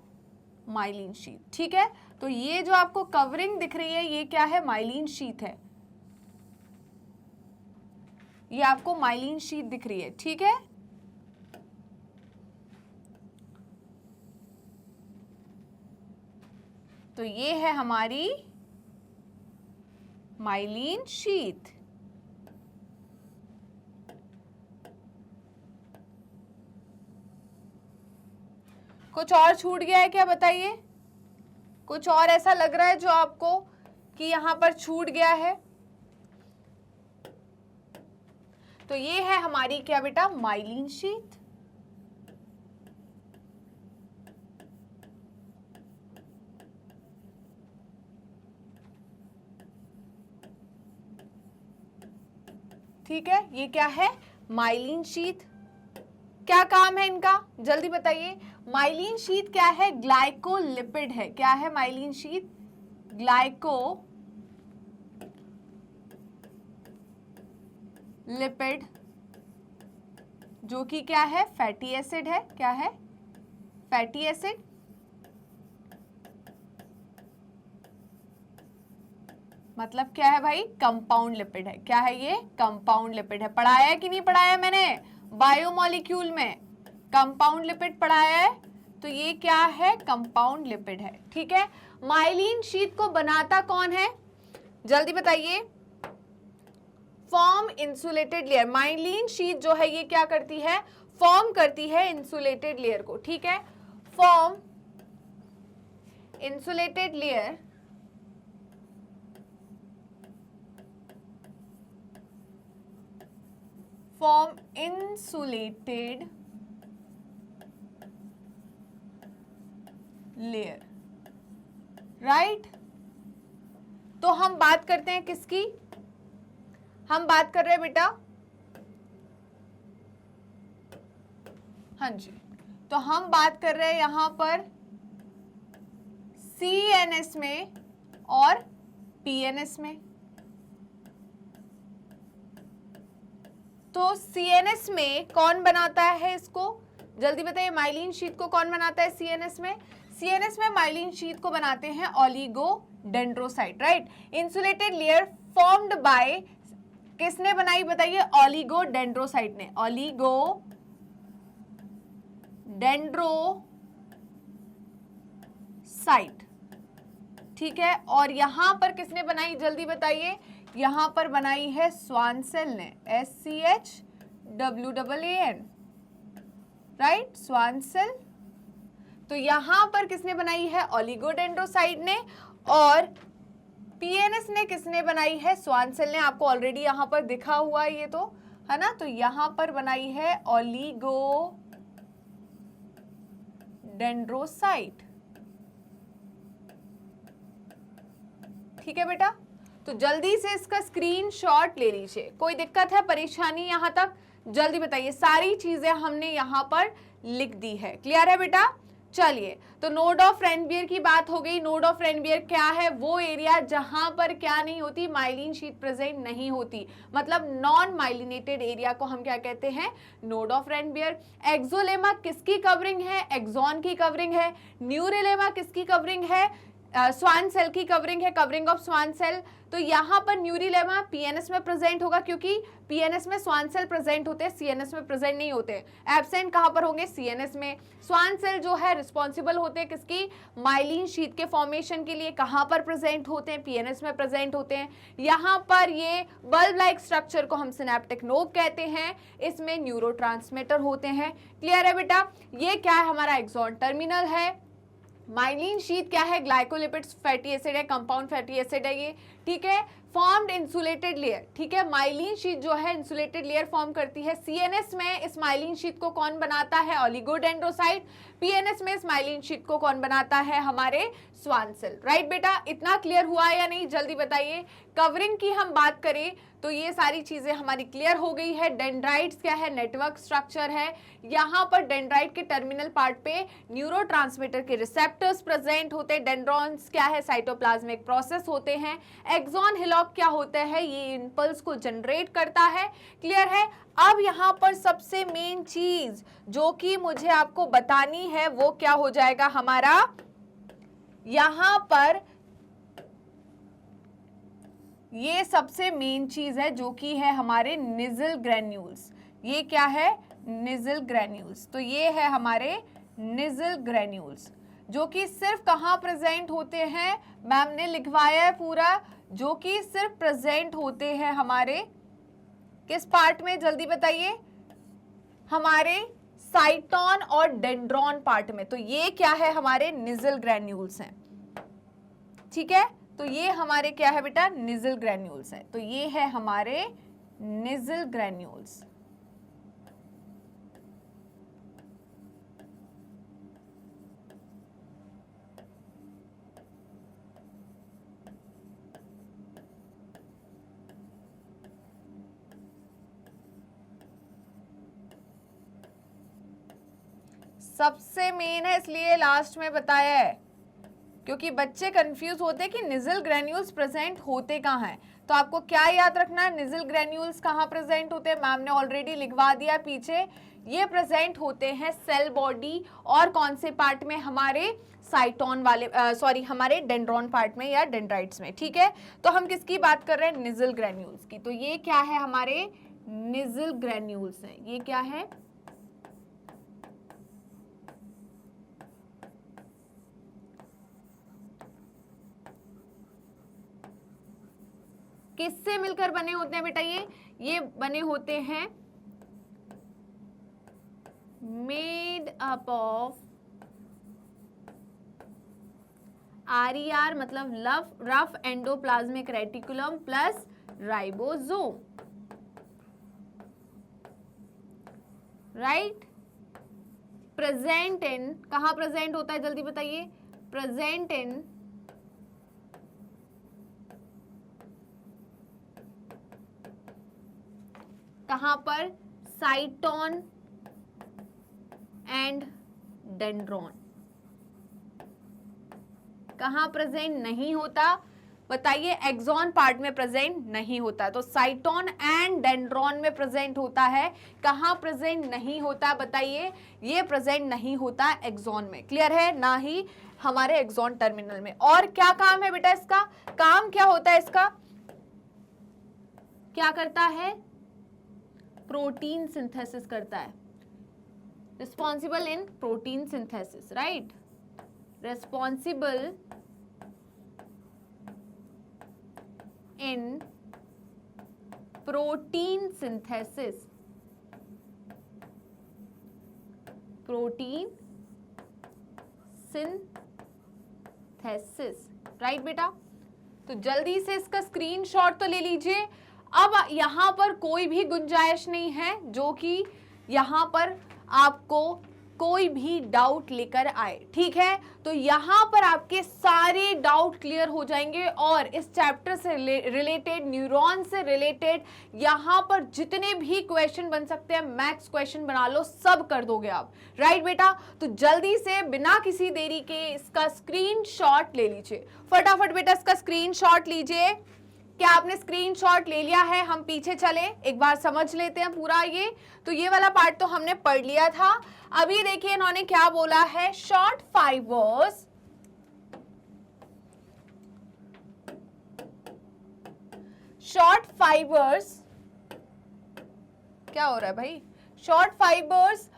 माइलिन शीथ, ठीक है। तो ये जो आपको कवरिंग दिख रही है ये क्या है, माइलिन शीथ है, ये आपको माइलिन शीथ दिख रही है, ठीक है। तो ये है हमारी माइलिन शीथ। कुछ और छूट गया है क्या बताइए, कुछ और ऐसा लग रहा है जो आपको कि यहां पर छूट गया है। तो ये है हमारी क्या बेटा, माइलिन शीथ। ठीक है, ये क्या है, माइलिन शीथ। क्या काम है इनका, जल्दी बताइए। माइलिन शीथ क्या है, ग्लाइकोलिपिड है। क्या है माइलिन शीथ, ग्लाइकोलिपिड, जो कि क्या है, फैटी एसिड है। क्या है, फैटी एसिड। मतलब क्या है भाई, कंपाउंड लिपिड है। क्या है ये, कंपाउंड लिपिड है। पढ़ाया है कि नहीं पढ़ाया मैंने, बायोमोलिक्यूल में कंपाउंड लिपिड पढ़ाया है। तो ये क्या है, कंपाउंड लिपिड है, ठीक है। माइलिन शीथ को बनाता कौन है, जल्दी बताइए। Form insulated layer. Myelin sheath जो है ये क्या करती है, फॉर्म करती है इंसुलेटेड लेयर को, ठीक है। Form insulated layer form insulated layer, right. तो हम बात करते हैं किसकी, हम बात कर रहे हैं बेटा, हाँ जी, तो हम बात कर रहे हैं यहां पर CNS में और PNS में। तो CNS में कौन बनाता है इसको, जल्दी बताइए, माइलिन शीट को कौन बनाता है CNS में? CNS में माइलिन शीट को बनाते हैं oligodendrocyte, right. Insulated layer formed by, किसने बनाई बताइए, ओलिगोडेंड्रोसाइट ने, ओलिगोडेंड्रोसाइट, ठीक है। और यहां पर किसने बनाई जल्दी बताइए, यहां पर बनाई है स्वान सेल ने, SCHWAAN, राइट, स्वान सेल। तो यहां पर किसने बनाई है, ओलिगोडेंड्रोसाइट ने, और PNS ने किसने बनाई है, स्वान सेल ने। आपको ऑलरेडी यहां पर दिखा हुआ है ये तो, है ना। तो यहां पर बनाई है ओलिगोडेंड्रोसाइट, ठीक है बेटा। तो जल्दी से इसका स्क्रीनशॉट ले लीजिए। कोई दिक्कत है, परेशानी यहां तक, जल्दी बताइए। सारी चीजें हमने यहां पर लिख दी है, क्लियर है बेटा। चलिए, तो नोड ऑफ रेनबियर की बात हो गई। नोड ऑफ रेनबियर क्या है, वो एरिया जहां पर क्या नहीं होती, माइलिन शीट प्रेजेंट नहीं होती, मतलब नॉन माइलिनेटेड एरिया को हम क्या कहते हैं, नोड ऑफ रेनबियर। एक्सोलेमा किसकी कवरिंग है, एक्सॉन की कवरिंग है। न्यूरेलेमा किसकी कवरिंग है, स्वान सेल की कवरिंग है, कवरिंग ऑफ स्वान सेल। तो यहां पर न्यूरिलेमा PNS में प्रेजेंट होगा, क्योंकि PNS में स्वान सेल प्रेजेंट होते हैं, CNS में प्रेजेंट नहीं होते। एब्सेंट कहां पर होंगे, CNS में। स्वान सेल जो है रिस्पॉन्सिबल होते हैं किसकी, माइलिन शीट के फॉर्मेशन के लिए, कहां पर प्रेजेंट होते हैं, PNS में प्रेजेंट होते हैं। यहां पर ये बल्ब लाइक स्ट्रक्चर को हम सिनेप्टिक नोब कहते हैं, इसमें न्यूरोट्रांसमीटर होते हैं, क्लियर है बेटा। ये क्या है, हमारा एक्सॉन टर्मिनल है। माइलिन शीट क्या है, ग्लाइकोलिपिड्स फैटी एसिड है, कंपाउंड फैटी एसिड है ये, ठीक है। फॉर्म्ड इंसुलेटेड लेयर, ठीक है। माइलिन शीट जो है इंसुलेटेड लेयर फॉर्म करती है। CNS में इस माइलिन शीट को कौन बनाता है, ओलिगोडेंड्रोसाइट। PNS में इस माइलिन शीट को कौन बनाता है, हमारे स्वान सेल, राइट बेटा। इतना क्लियर हुआ या नहीं, जल्दी बताइए। कवरिंग की हम बात करें तो ये सारी चीजें हमारी क्लियर हो गई है। डेंड्राइट्स क्या है, नेटवर्क स्ट्रक्चर है। यहाँ पर डेंड्राइट के टर्मिनल पार्ट पे न्यूरोट्रांसमीटर के रिसेप्टर्स प्रेजेंट होते हैं। डेंड्रॉन्स क्या है, साइटोप्लाज्मिक प्रोसेस होते हैं। एक्सॉन हिलॉक क्या होता है, ये इंपल्स को जनरेट करता है, क्लियर है। अब यहाँ पर सबसे मेन चीज जो कि मुझे आपको बतानी है वो क्या हो जाएगा हमारा, यहां पर ये सबसे मेन चीज है जो कि है हमारे निजल ग्रैन्यूल्स। ये क्या है, निजल ग्रैन्यूल्स। तो ये है हमारे निजल ग्रैन्यूल्स, जो कि सिर्फ कहां प्रेजेंट होते हैं, मैम ने लिखवाया है पूरा, जो कि सिर्फ प्रेजेंट होते हैं हमारे किस पार्ट में, जल्दी बताइए, हमारे साइटोन और डेंड्रॉन पार्ट में। तो ये क्या है, हमारे निजल ग्रैन्यूल्स हैं, ठीक है। तो ये हमारे क्या है बेटा, निजल ग्रैन्यूल्स है। तो ये है हमारे निजल ग्रैन्यूल्स। सबसे मेन है इसलिए लास्ट में बताया है, क्योंकि बच्चे कंफ्यूज होते हैं कि निजल ग्रैन्यूल्स प्रेजेंट होते कहाँ हैं। तो आपको क्या याद रखना है, निजल ग्रैन्यूल्स कहाँ प्रेजेंट होते हैं, मैम ने ऑलरेडी लिखवा दिया पीछे। ये प्रेजेंट होते हैं सेल बॉडी और कौन से पार्ट में, हमारे साइटोन वाले सॉरी हमारे डेंड्रॉन पार्ट में या डेंड्राइट्स में, ठीक है। तो हम किसकी बात कर रहे हैं, निजल ग्रैन्यूल्स की। तो ये क्या है, हमारे निजल ग्रैन्यूल्स हैं। ये क्या है, किससे मिलकर बने होते हैं बेटा? ये बने होते हैं मेड अप ऑफ RER मतलब rough endoplasmic reticulum plus ribosome, right. Present in, कहाँ प्रेजेंट होता है जल्दी बताइए? प्रेजेंट इन कहाँ पर? साइटोन एंड डेंड्रॉन। कहाँ प्रेजेंट नहीं होता बताइए? एक्सॉन पार्ट में प्रेजेंट नहीं होता, तो साइटोन एंड डेंड्रॉन में प्रेजेंट होता है। कहाँ प्रेजेंट नहीं होता बताइए? ये प्रेजेंट नहीं होता एक्सॉन में, क्लियर है? ना ही हमारे एक्सॉन टर्मिनल में। और क्या काम है बेटा इसका? काम क्या होता है इसका? क्या करता है? प्रोटीन सिंथेसिस करता है, responsible in protein synthesis, right. Responsible in protein synthesis, protein synthesis, right बेटा? तो जल्दी से इसका स्क्रीनशॉट तो ले लीजिए। अब यहां पर कोई भी गुंजाइश नहीं है जो कि यहां पर आपको कोई भी डाउट लेकर आए, ठीक है? तो यहां पर आपके सारे डाउट क्लियर हो जाएंगे और इस चैप्टर से रिलेटेड, न्यूरॉन से रिलेटेड यहां पर जितने भी क्वेश्चन बन सकते हैं, मैथ्स क्वेश्चन बना लो, सब कर दोगे आप, राइट बेटा? तो जल्दी से बिना किसी देरी के इसका स्क्रीनशॉट ले लीजिए, फटाफट बेटा इसका स्क्रीनशॉट लीजिए। क्या आपने स्क्रीनशॉट ले लिया है? हम पीछे चले, एक बार समझ लेते हैं पूरा ये। तो ये वाला पार्ट तो हमने पढ़ लिया था। अभी देखिए इन्होंने क्या बोला है, शॉर्ट फाइबर्स क्या हो रहा है भाई? Short fibres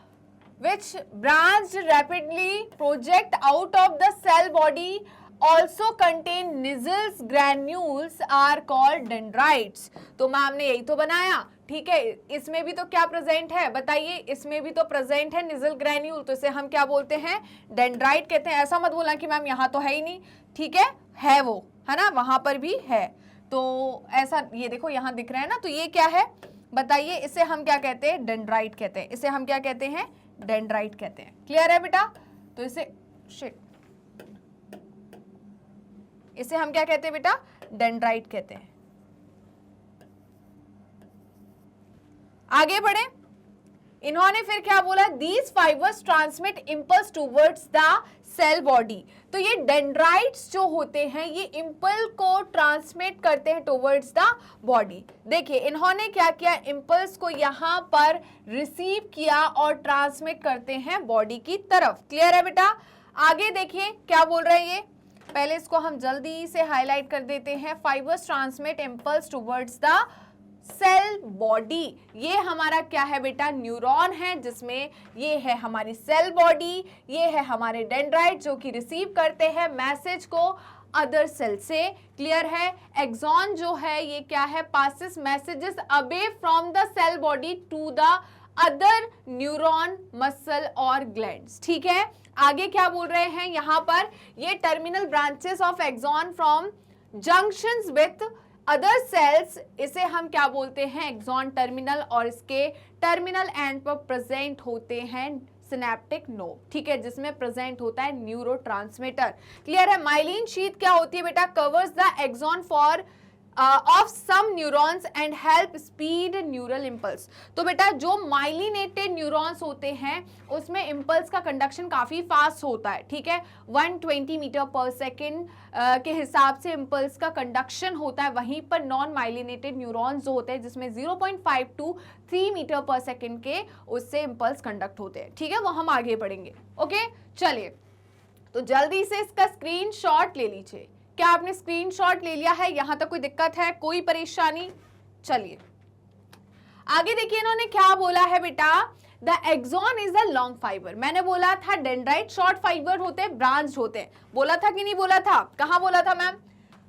which branched rapidly project out of the cell body also contain Nissl granules are called dendrites। तो मैम ने यही तो बनाया, ठीक है? इसमें भी तो क्या प्रेजेंट है बताइए? इसमें भी तो प्रेजेंट है Nissl ग्रैन्यूल, तो इसे हम क्या बोलते हैं? डेंड्राइट कहते हैं। ऐसा मत बोलना कि मैम यहाँ तो है ही नहीं, ठीक है वो, है ना? वहां पर भी है, तो ऐसा ये देखो यहाँ दिख रहा है ना, तो ये क्या है बताइए? इसे हम क्या कहते हैं? डेंड्राइट कहते हैं। इसे हम क्या कहते हैं? डेंड्राइट कहते हैं। क्लियर है बेटा? तो इसे हम क्या कहते हैं बेटा? डेंड्राइट कहते हैं। आगे बढ़े, इन्होंने फिर क्या बोला? These fibres transmit impulse towards the cell body. तो ये डेंड्राइट्स जो होते हैं ये इंपल्स को ट्रांसमिट करते हैं टूवर्ड्स द बॉडी। देखिए इन्होंने क्या किया? इंपल्स को यहाँ पर रिसीव किया और ट्रांसमिट करते हैं बॉडी की तरफ। क्लियर है बेटा? आगे देखिए क्या बोल रहे हैं ये, पहले इसको हम जल्दी से हाईलाइट कर देते हैं। Fibres transmit impulse towards the cell body. ये हमारा क्या है बेटा? न्यूरॉन है, जिसमें ये है हमारी सेल बॉडी, ये है हमारे डेंड्राइट जो कि रिसीव करते हैं मैसेज को अदर सेल से। क्लियर है? एक्सॉन जो है ये क्या है? Passes messages away from the cell body to the other neuron, muscle और ग्लैंड्स। ठीक है, आगे क्या बोल रहे हैं यहाँ पर? ये terminal branches of axon from junctions with other cells, इसे हम क्या बोलते हैं? एक्सॉन टर्मिनल, और इसके टर्मिनल एंड पर प्रेजेंट होते हैं सिनेप्टिक नोड। ठीक है, जिसमें प्रेजेंट होता है न्यूरोट्रांसमीटर। क्लियर है? माइलिन शीथ क्या होती है बेटा? Covers the axon for of some neurons and help speed neural impulse. तो बेटा जो माइलिनेटेड न्यूरॉन्स होते हैं उसमें इम्पल्स का कंडक्शन काफी फास्ट होता है। ठीक है, 120 मीटर पर सेकेंड के हिसाब से इम्पल्स का कंडक्शन होता है। वहीं पर नॉन माइलिनेटेड न्यूरॉन्स जो होते हैं जिसमें 0.5 to 3 मीटर पर सेकेंड के उससे इम्पल्स कंडक्ट होते हैं। ठीक है, वो हम आगे बढ़ेंगे। ओके, चलिए तो जल्दी से इसका स्क्रीनशॉट ले लीजिए। क्या आपने स्क्रीनशॉट ले लिया है? यहां तक कोई दिक्कत है, कोई परेशानी? चलिए आगे देखिए इन्होंने क्या बोला है बेटा? The axon is a long fibre. मैंने बोला था डेंड्राइट शॉर्ट फाइबर होते हैं, ब्रांच होते हैं। बोला था कि नहीं बोला था? कहां बोला था मैम?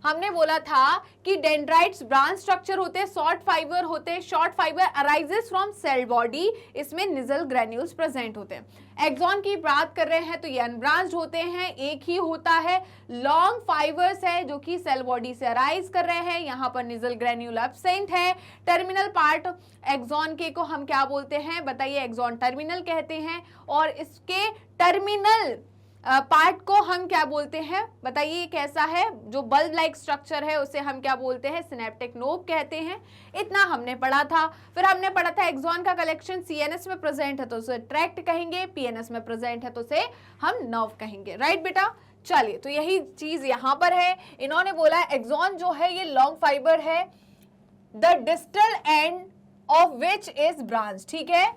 हमने बोला था कि डेंड्राइट्स ब्रांच स्ट्रक्चर होते हैं, शॉर्ट फाइबर होते हैं, short fibre arises from cell body, इसमें निजल ग्रेन्यूल्स प्रेजेंट होते हैं। एक्सॉन की बात कर रहे हैं तो ये अनब्रांच्ड होते हैं, एक ही होता है, लॉन्ग फाइबर्स है जो कि सेल बॉडी से अराइज कर रहे हैं, यहाँ पर निजल ग्रेन्यूल एब्सेंट है। टर्मिनल पार्ट एक्सॉन के को हम क्या बोलते हैं बताइए, एक्सॉन टर्मिनल कहते हैं, और इसके टर्मिनल पार्ट को हम क्या बोलते हैं बताइए, कैसा है, जो बल्ब लाइक स्ट्रक्चर है उसे हम क्या बोलते हैं, सिनेप्टिक नोब कहते हैं। इतना हमने पढ़ा था। फिर हमने पढ़ा था एक्सॉन का कलेक्शन सीएनएस में प्रेजेंट है तो उसे ट्रैक्ट कहेंगे, पीएनएस में प्रेजेंट है तो उसे हम नर्व कहेंगे, राइट बेटा। चलिए, तो यही चीज यहां पर है। इन्होंने बोला एक्सॉन जो है ये लॉन्ग फाइबर है, the distal end of which is branch, ठीक है,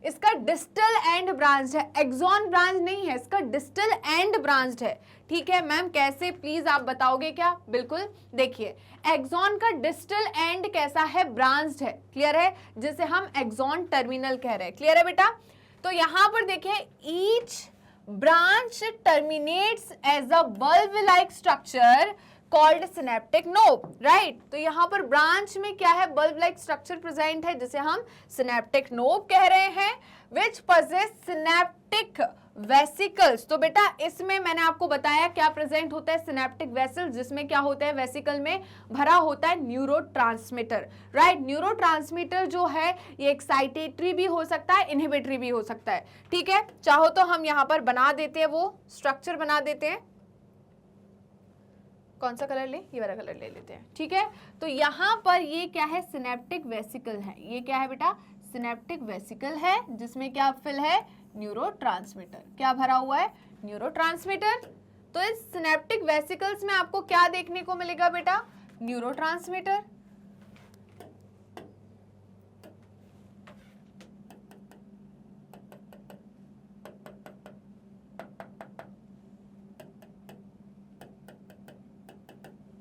इसका डिस्टल एंड ब्रांच है, एक्सॉन ब्रांच नहीं है, इसका डिस्टल एंड ब्रांच है, ठीक है। मैम कैसे, प्लीज आप बताओगे क्या? बिल्कुल, देखिए एक्सॉन का डिस्टल एंड कैसा है, ब्रांच्ड है, क्लियर है, जिसे हम एक्सॉन टर्मिनल कह रहे हैं, क्लियर है बेटा। तो यहां पर देखिए each branch terminates as a bulb like structure called synaptic knob, right. तो यहाँ पर ब्रांच में क्या है, बल्ब लाइक स्ट्रक्चर प्रेजेंट है जिसे हम सिनेप्टिक नोब कह रहे हैं, विच पजेस सिनेप्टिक वेसिकल्स। तो बेटा इसमें मैंने आपको बताया क्या प्रेजेंट होता है, सिनेप्टिक वेसल, जिसमें क्या होता है, वेसिकल में भरा होता है न्यूरोट्रांसमीटर, राइट। न्यूरोट्रांसमीटर जो है ये एक्साइटेटरी भी हो सकता है, इनहिबिटरी भी हो सकता है, ठीक है। चाहो तो हम यहाँ पर बना देते हैं, वो स्ट्रक्चर बना देते हैं, कौन सा कलर ले, ये वाला कलर ले लेते हैं, ठीक है। तो यहाँ पर ये क्या है, सिनेप्टिक वेसिकल है, ये क्या है बेटा, सिनेप्टिक वेसिकल है, जिसमें क्या फिल है, न्यूरोट्रांसमीटर, क्या भरा हुआ है, न्यूरोट्रांसमीटर। तो इस सिनेप्टिक वेसिकल्स में आपको क्या देखने को मिलेगा बेटा, न्यूरोट्रांसमीटर।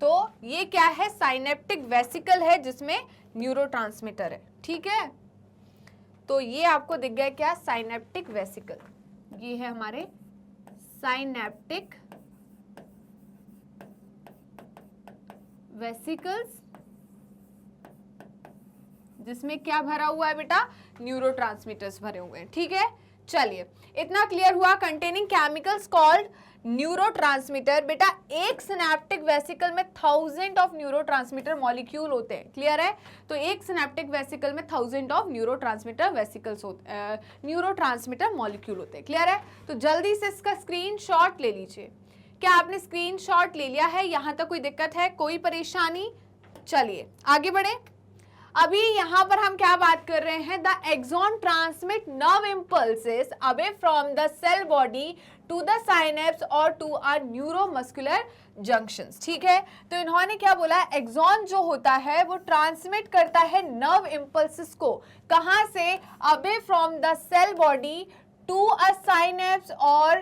तो ये क्या है, साइनेप्टिक वेसिकल है जिसमें न्यूरोट्रांसमीटर है, ठीक है। तो ये आपको दिख गया क्या, साइनेप्टिक वेसिकल, ये है हमारे साइनेप्टिक वेसिकल्स, जिसमें क्या भरा हुआ है बेटा, न्यूरोट्रांसमीटर्स भरे हुए हैं, ठीक है। चलिए, इतना क्लियर हुआ। Containing chemicals called neurotransmitter. बेटा एक सिनेप्टिक वेसिकल में 1000 ऑफ न्यूरोट्रांसमीटर मॉलिक्यूल होते हैं, क्लियर है। तो एक सिनेप्टिक वेसिकल में 1000 ऑफ न्यूरोट्रांसमीटर वेसिकल्स होते, न्यूरोट्रांसमीटर मॉलिक्यूल होते हैं, क्लियर है। तो जल्दी से इसका स्क्रीनशॉट ले लीजिए। क्या आपने स्क्रीनशॉट ले लिया है? यहाँ तक कोई दिक्कत है, कोई परेशानी? चलिए आगे बढ़े। अभी यहाँ पर हम क्या बात कर रहे हैं, the axon transmit nerve impulses away from the cell body to the synapse और टू अ न्यूरोमस्कुलर जंक्शंस, ठीक है। तो इन्होंने क्या बोला, एक्सॉन जो होता है वो ट्रांसमिट करता है नर्व इम्पल्सेस को, कहां से, away from the cell body to a synapse और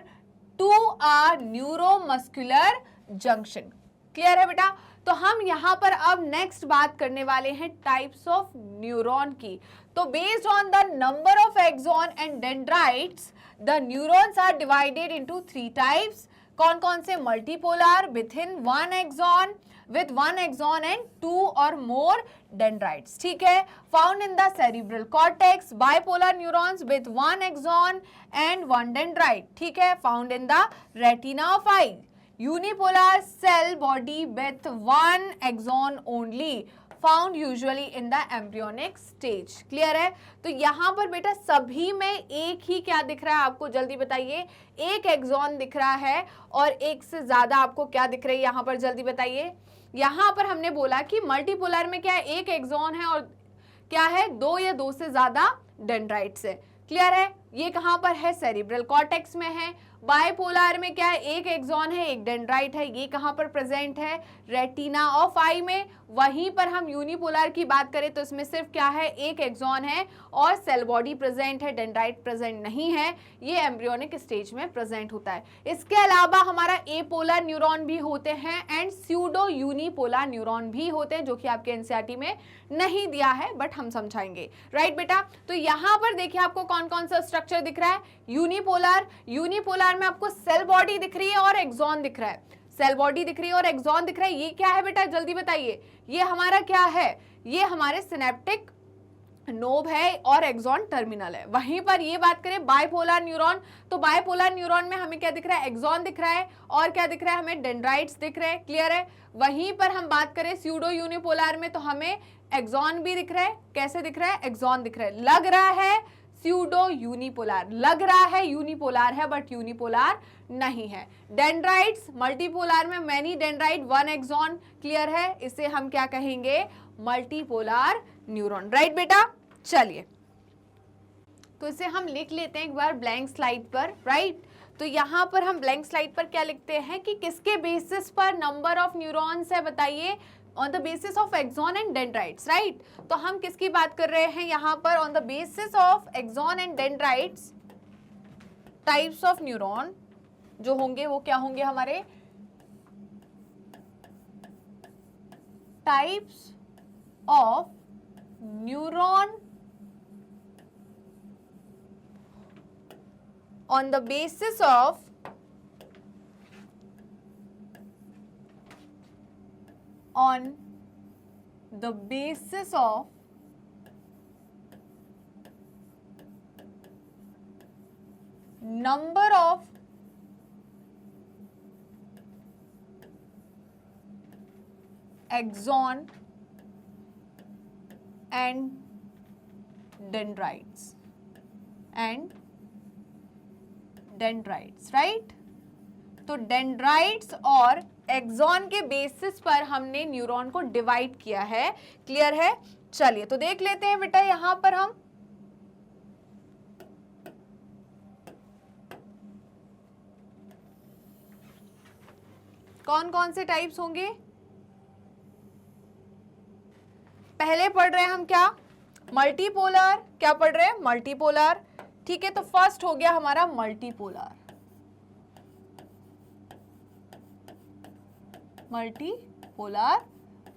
to a neuromuscular junction, clear है बेटा। तो हम यहाँ पर अब नेक्स्ट बात करने वाले हैं टाइप्स ऑफ न्यूरॉन की। तो based on the number of axon and dendrites the neurons are divided into 3 types. कौन कौन से, multipolar with in 1 axon, with 1 axon and 2 or more dendrites, ठीक है। Found in the cerebral cortex, bipolar neurons with 1 axon and 1 dendrite, ठीक है। Found in the retina of eye, unipolar cell body with 1 axon only, found usually in the embryonic stage, clear है। तो यहाँ पर बेटा सभी में एक ही क्या दिख रहा है आपको, जल्दी बताइए, एक एक्सॉन दिख रहा है और एक से ज्यादा आपको क्या दिख रही है यहाँ पर, जल्दी बताइए। यहाँ पर हमने बोला कि मल्टीपोलर में क्या है, एक एक्सॉन है और क्या है, 2 या 2 से ज्यादा डेंड्राइट्स है, क्लियर है। ये कहाँ पर है, सेरिब्रल कॉर्टेक्स में है। बाइपोलर में क्या है, एक एक्सॉन है, एक डेंड्राइट है, ये कहाँ पर प्रेजेंट है, रेटिना ऑफ आई में। वहीं पर हम यूनिपोलर की बात करें तो इसमें सिर्फ क्या है, एक एक्सॉन है और सेल बॉडी प्रेजेंट है, डेंड्राइट प्रेजेंट नहीं है, ये एम्ब्रियोनिक स्टेज में प्रेजेंट होता है। इसके अलावा हमारा एपोलर न्यूरॉन भी होते हैं एंड स्यूडो यूनिपोलर न्यूरॉन भी होते हैं, जो कि आपके एनसीईआरटी में नहीं दिया है बट हम समझाएंगे, राइट बेटा। तो यहाँ पर देखिए आपको कौन कौन सा स्ट्रक्चर दिख रहा है, यूनिपोलर, यूनिपोलर में आपको सेल बॉडी दिख रही है और एक्सॉन दिख रहा है। सेल बॉडी दिख रही है और एक्सॉन दिख रहा है। ये क्या है बेटा, जल्दी बताइए, ये हमारा क्या है, ये हमारे सिनेप्टिक नोब है और एक्सॉन टर्मिनल है। वहीं पर ये बात करें बाइपोलर न्यूरॉन, तो बाइपोलर न्यूरॉन में हमें क्या दिख रहा है, एक्सॉन दिख रहा है और क्या दिख रहा है, हमें डेंड्राइट्स दिख रहे हैं। क्लियर है। वहीं पर हम बात करें स्यूडो यूनिपोलर में, तो हमें एक्सॉन भी दिख रहा है। कैसे दिख रहा है, एक्सॉन दिख रहा है। लग रहा है स्यूडो यूनिपोलर, लग रहा है यूनिपोलर है बट यूनिपोलर नहीं है। डेंड्राइट्स मल्टीपोलर में many dendrite one axon. Clear है, इसे हम क्या कहेंगे, मल्टीपोलर न्यूरॉन। राइट बेटा, चलिए तो इसे हम लिख लेते हैं एक बार ब्लैंक स्लाइड पर। राइट, तो यहां पर हम ब्लैंक स्लाइड पर क्या लिखते हैं कि किसके बेसिस पर नंबर ऑफ न्यूरॉन्स है, बताइए, on the basis of axon and dendrites. Right, तो हम किसकी बात कर रहे हैं यहां पर, on the basis of axon and dendrites types of neuron जो होंगे वो क्या होंगे हमारे, types of neuron on the basis of number of axon and dendrites right. तो डेंड्राइट्स और एक्सॉन के बेसिस पर हमने न्यूरॉन को डिवाइड किया है। क्लियर है। चलिए तो देख लेते हैं बेटा, यहां पर हम कौन कौन से टाइप्स होंगे। पहले पढ़ रहे हैं हम क्या, मल्टीपोलर। क्या पढ़ रहे हैं, मल्टीपोलर। ठीक है, तो फर्स्ट हो गया हमारा मल्टीपोलर।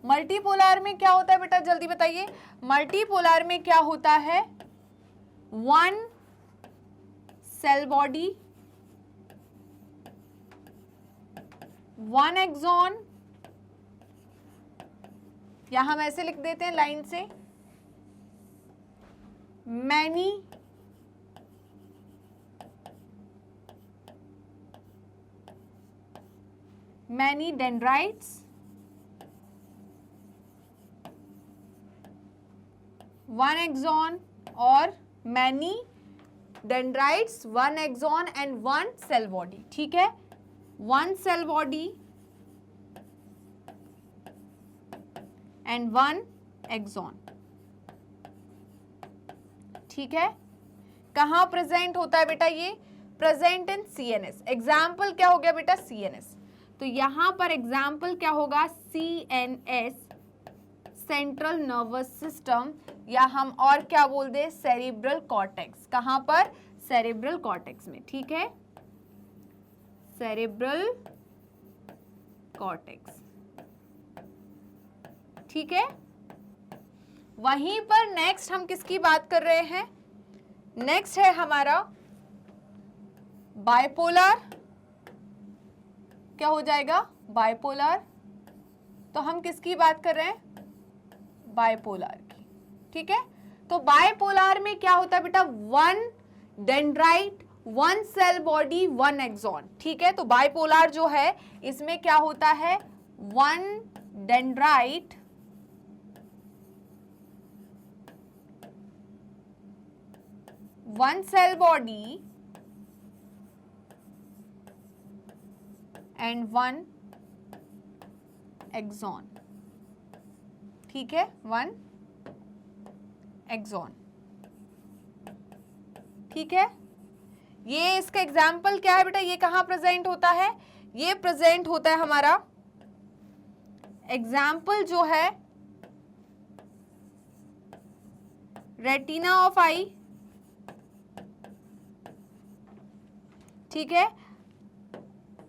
मल्टीपोलर में क्या होता है बेटा, जल्दी बताइए। मल्टीपोलर में क्या होता है, one cell body, one axon, या हम ऐसे लिख देते हैं लाइन से, many dendrites, one axon, और many dendrites, one axon and one cell body। ठीक है, one cell body and one axon। ठीक है, कहाँ प्रेजेंट होता है बेटा, ये प्रेजेंट इन CNS। एग्जाम्पल क्या हो गया बेटा, CNS। तो यहां पर एग्जाम्पल क्या होगा, CNS, सेंट्रल नर्वस सिस्टम, या हम और क्या बोल दे, सेरिब्रल कॉर्टेक्स। कहां पर, सेरिब्रल कॉर्टेक्स में। ठीक है, सेरिब्रल कॉर्टेक्स। ठीक है, वहीं पर नेक्स्ट हम किसकी बात कर रहे हैं, नेक्स्ट है हमारा बाइपोलर। क्या हो जाएगा, बाइपोलर। तो हम किसकी बात कर रहे हैं, बाइपोलर की। ठीक है, तो बाइपोलर में क्या होता है बेटा, one dendrite, one cell body, one axon. ठीक है, तो बाइपोलर जो है इसमें क्या होता है, one dendrite, one cell body and one axon. ठीक है, वन एक्सॉन। ठीक है, ये इसका एग्जाम्पल क्या है बेटा, ये कहां प्रेजेंट होता है, ये प्रेजेंट होता है हमारा, एग्जाम्पल जो है रेटिना ऑफ आई। ठीक है,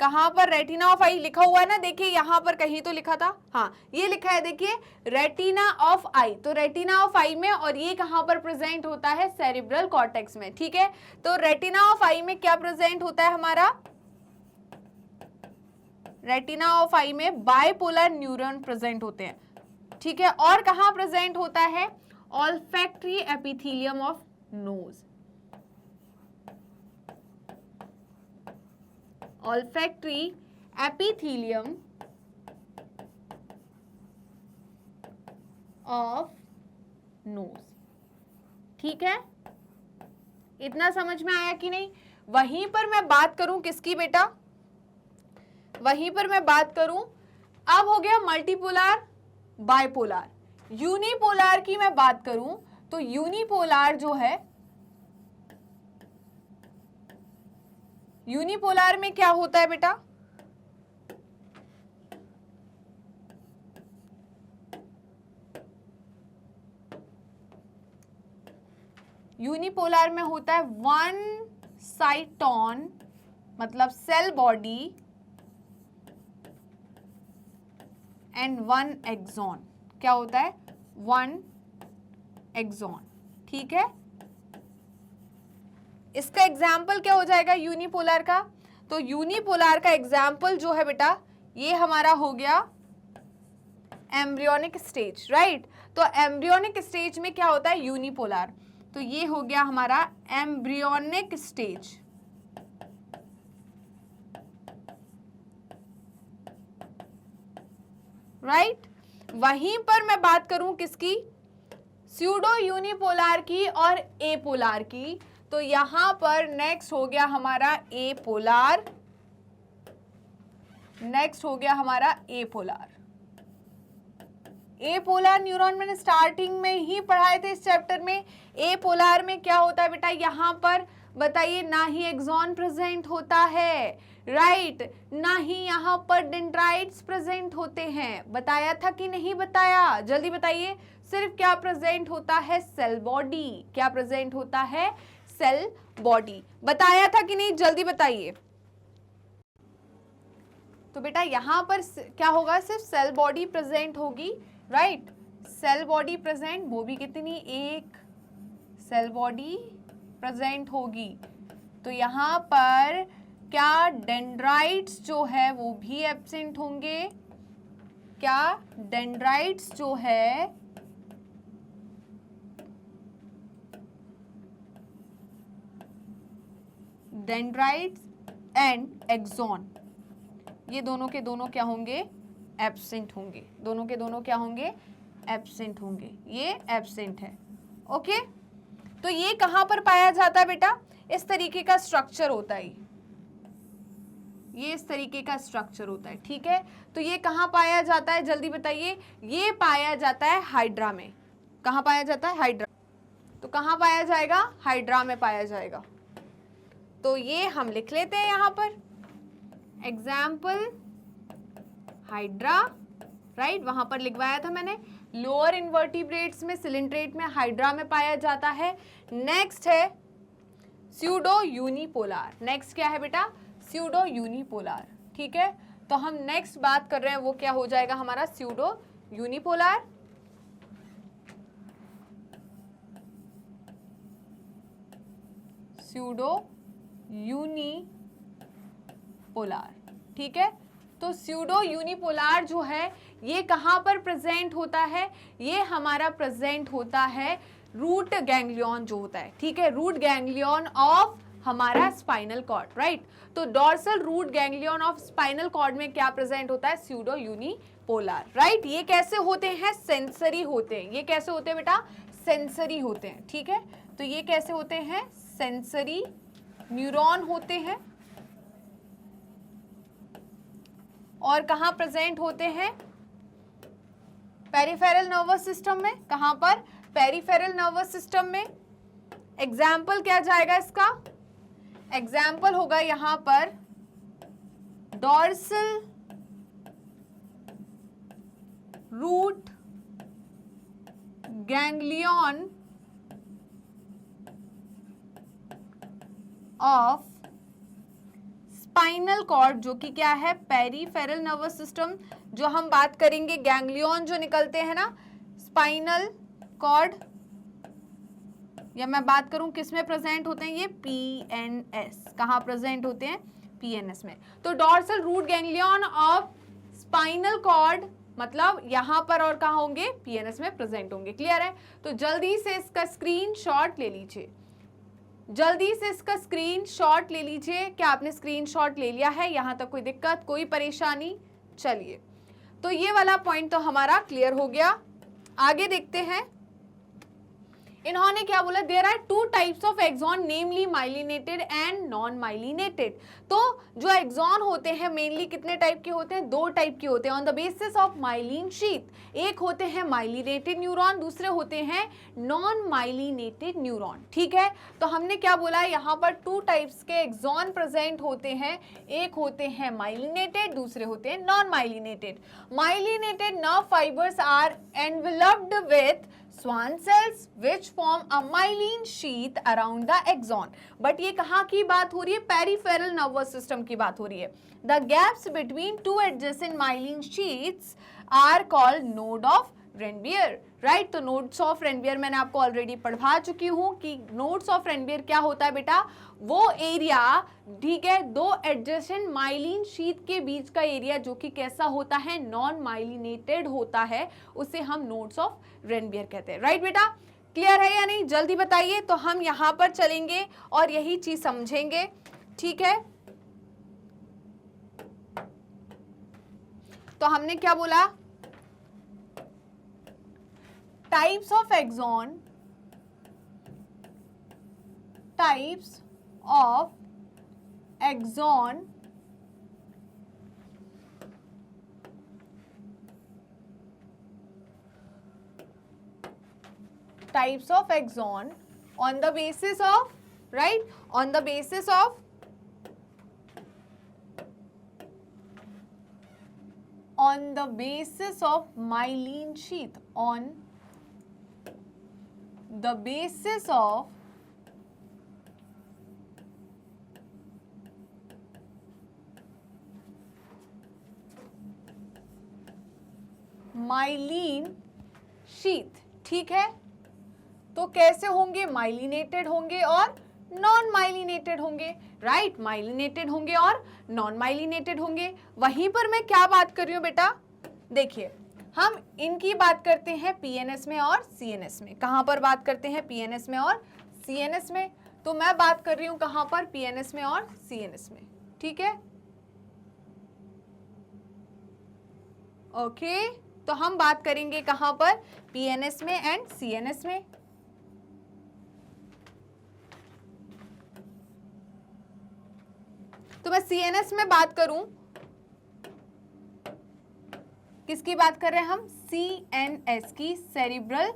कहां पर रेटिना ऑफ आई लिखा हुआ है ना, देखिए यहां पर कहीं तो लिखा था, हाँ ये लिखा है, देखिए रेटिना ऑफ आई। तो रेटिना ऑफ आई में, और ये कहां पर प्रेजेंट होता है, सेरिब्रल कॉर्टेक्स में। ठीक है, तो रेटिना ऑफ आई में क्या प्रेजेंट होता है हमारा, रेटिना ऑफ आई में बाइपोलर न्यूरॉन प्रेजेंट होते हैं, ठीक है। और कहाँ प्रेजेंट होता है? Olfactory epithelium of nose, olfactory epithelium of nose, ठीक है। इतना समझ में आया कि नहीं? वहीं पर मैं बात करूं किसकी बेटा? वहीं पर मैं बात करूं, अब हो गया मल्टीपोलर, बाइपोलर। यूनिपोलर की मैं बात करूं तो यूनिपोलर जो है, यूनिपोलर में क्या होता है बेटा? यूनिपोलर में होता है वन साइटोन, मतलब cell body and one axon. क्या होता है? वन एक्सॉन, ठीक है। इसका एग्जाम्पल क्या हो जाएगा यूनिपोलर का? तो यूनिपोलर का एग्जाम्पल जो है बेटा, ये हमारा हो गया एम्ब्रियोनिक स्टेज, राइट। तो एम्ब्रियोनिक स्टेज में क्या होता है? यूनिपोलर। तो ये हो गया हमारा एम्ब्रियोनिक स्टेज, राइट। वहीं पर मैं बात करूं किसकी? स्यूडो यूनिपोलर की और एपोलर की। तो यहां पर नेक्स्ट हो गया हमारा एपोलर, नेक्स्ट हो गया हमारा एपोलर। एपोलर न्यूरॉन मैंने स्टार्टिंग में ही पढ़ाए थे इस चैप्टर में। एपोलर में क्या होता है बेटा? यहां पर बताइए, ना ही एक्सॉन प्रेजेंट होता है, राइट, ना ही यहां पर डेंड्राइट्स प्रेजेंट होते हैं। बताया था कि नहीं बताया? जल्दी बताइए। सिर्फ क्या प्रेजेंट होता है? Cell body. क्या प्रेजेंट होता है? Cell body. बताया था कि नहीं? जल्दी बताइए। तो बेटा यहां पर क्या होगा? सिर्फ सेल बॉडी प्रेजेंट होगी, राइट। सेल बॉडी प्रेजेंट, वो भी कितनी? एक सेल बॉडी प्रेजेंट होगी। तो यहां पर क्या डेंड्राइट्स जो है वो भी एब्सेंट होंगे? क्या डेंड्राइट्स जो है डेंड्राइट्स एंड एक्सॉन, ये दोनों के दोनों क्या होंगे? एब्सेंट होंगे। दोनों के दोनों क्या होंगे? एब्सेंट होंगे। ये एब्सेंट है, ओके। तो ये कहां पर पाया जाता है बेटा? इस तरीके का स्ट्रक्चर होता है, ये इस तरीके का स्ट्रक्चर होता है, ठीक है। तो ये कहां पाया जाता है? जल्दी बताइए। ये पाया जाता है हाइड्रा में। कहां पाया जाता है? हाइड्रा। तो कहां पाया जाएगा? हाइड्रा में पाया जाएगा। तो ये हम लिख लेते हैं यहां पर, एग्जाम्पल हाइड्रा, राइट, वहां पर लिखवाया था मैंने। लोअर इन्वर्टिब्रेट्स में, सिलिंड्रेट में, हाइड्रा में पाया जाता है। नेक्स्ट है स्यूडो यूनिपोलर। नेक्स्ट क्या है बेटा? स्यूडो यूनिपोलर, ठीक है। तो हम नेक्स्ट बात कर रहे हैं वो क्या हो जाएगा हमारा? Pseudo unipolar. स्यूडो यूनिपोलर, ठीक है। तो स्यूडो यूनिपोलर जो है ये कहां पर प्रेजेंट होता है? ये हमारा प्रेजेंट होता है रूट गैंग्लियन जो होता है, ठीक है, रूट गैंग्लियन ऑफ हमारा स्पाइनल कॉर्ड, राइट। तो dorsal root ganglion of spinal cord में क्या प्रेजेंट होता है? Pseudo unipolar, right. ये कैसे होते हैं? सेंसरी होते हैं। ये कैसे होते हैं बेटा? सेंसरी होते हैं, ठीक है। तो ये कैसे होते हैं? सेंसरी न्यूरॉन होते हैं। और कहां प्रेजेंट होते हैं? पेरिफेरल नर्वस सिस्टम में। कहां पर? पेरिफेरल नर्वस सिस्टम में। एग्जाम्पल क्या जाएगा इसका? एग्जाम्पल होगा यहां पर dorsal root ganglion of spinal cord, जो कि क्या है? Peripheral nervous system. जो हम बात करेंगे गैंग्लियन जो निकलते हैं ना स्पाइनल कॉर्ड, या मैं बात करूं किस में प्रेजेंट होते हैं? ये PNS। कहां प्रेजेंट होते हैं? पीएनएस में। तो dorsal root ganglion of spinal cord मतलब यहां पर और कहां होंगे, पीएनएस में प्रेजेंट होंगे। क्लियर है? तो जल्दी से इसका स्क्रीनशॉट ले लीजिए, जल्दी से इसका स्क्रीनशॉट ले लीजिए। क्या आपने स्क्रीनशॉट ले लिया है? यहां तक कोई दिक्कत, कोई परेशानी? चलिए, तो ये वाला पॉइंट तो हमारा क्लियर हो गया। आगे देखते हैं, इन्होंने क्या बोला, there are two types of axon namely myelinated and non myelinated. तो जो एक्सॉन होते हैं मेनली कितने टाइप के होते हैं, दो टाइप के होते हैं on the basis of myelin sheath. एक होते हैं माइलिनेटेड न्यूरॉन, दूसरे होते हैं नॉन माइलिनेटेड न्यूरॉन। ठीक है, तो हमने क्या बोला, यहाँ पर टू टाइप्स के एक्सॉन प्रेजेंट होते हैं, एक होते हैं माइलिनेटेड, दूसरे होते हैं non myelinated. Myelinated nerve fibres are enveloped with Schwann cells which form a myelin sheath around the axon. But ये कहाँ की बात हो रही है, पेरिफेरल नर्वस सिस्टम की बात हो रही है। The gaps between two adjacent myelin sheaths are called node of Ranvier. Right, तो नोड्स ऑफ रेनबियर मैंने आपको ऑलरेडी पढ़ा चुकी हूँ कि नोड्स ऑफ रेनबियर क्या होता है बेटा, वो एरिया, ठीक है, दो एडजेसेंट माइलिन शीथ के बीच का एरिया जो कि कैसा होता है, नॉन माइलिनेटेड होता है, उसे हम नोड्स ऑफ रेनबियर कहते हैं। राइट बेटा, क्लियर है या नहीं, जल्दी बताइए। तो हम यहाँ पर चलेंगे और यही चीज समझेंगे। ठीक है, तो हमने क्या बोला, types of axon, types of axon types of axon on the basis of, right, on the basis of myelin sheath, on the basis of myelin sheath। ठीक है, तो कैसे होंगे, माइलिनेटेड होंगे और नॉन माइलिनेटेड होंगे। राइट, माइलिनेटेड होंगे और नॉन माइलिनेटेड होंगे। वहीं पर मैं क्या बात कर रही हूं बेटा, देखिए हम इनकी बात करते हैं पीएनएस में और सीएनएस में। कहां पर बात करते हैं, पीएनएस में और सीएनएस में। तो मैं बात कर रही हूं कहां पर, पीएनएस में और सीएनएस में। ठीक है, ओके, तो हम बात करेंगे कहां पर, पीएनएस में एंड सीएनएस में। तो मैं सीएनएस में बात करूं, किसकी बात कर रहे हैं हम, सीएनएस की, सेरिब्रल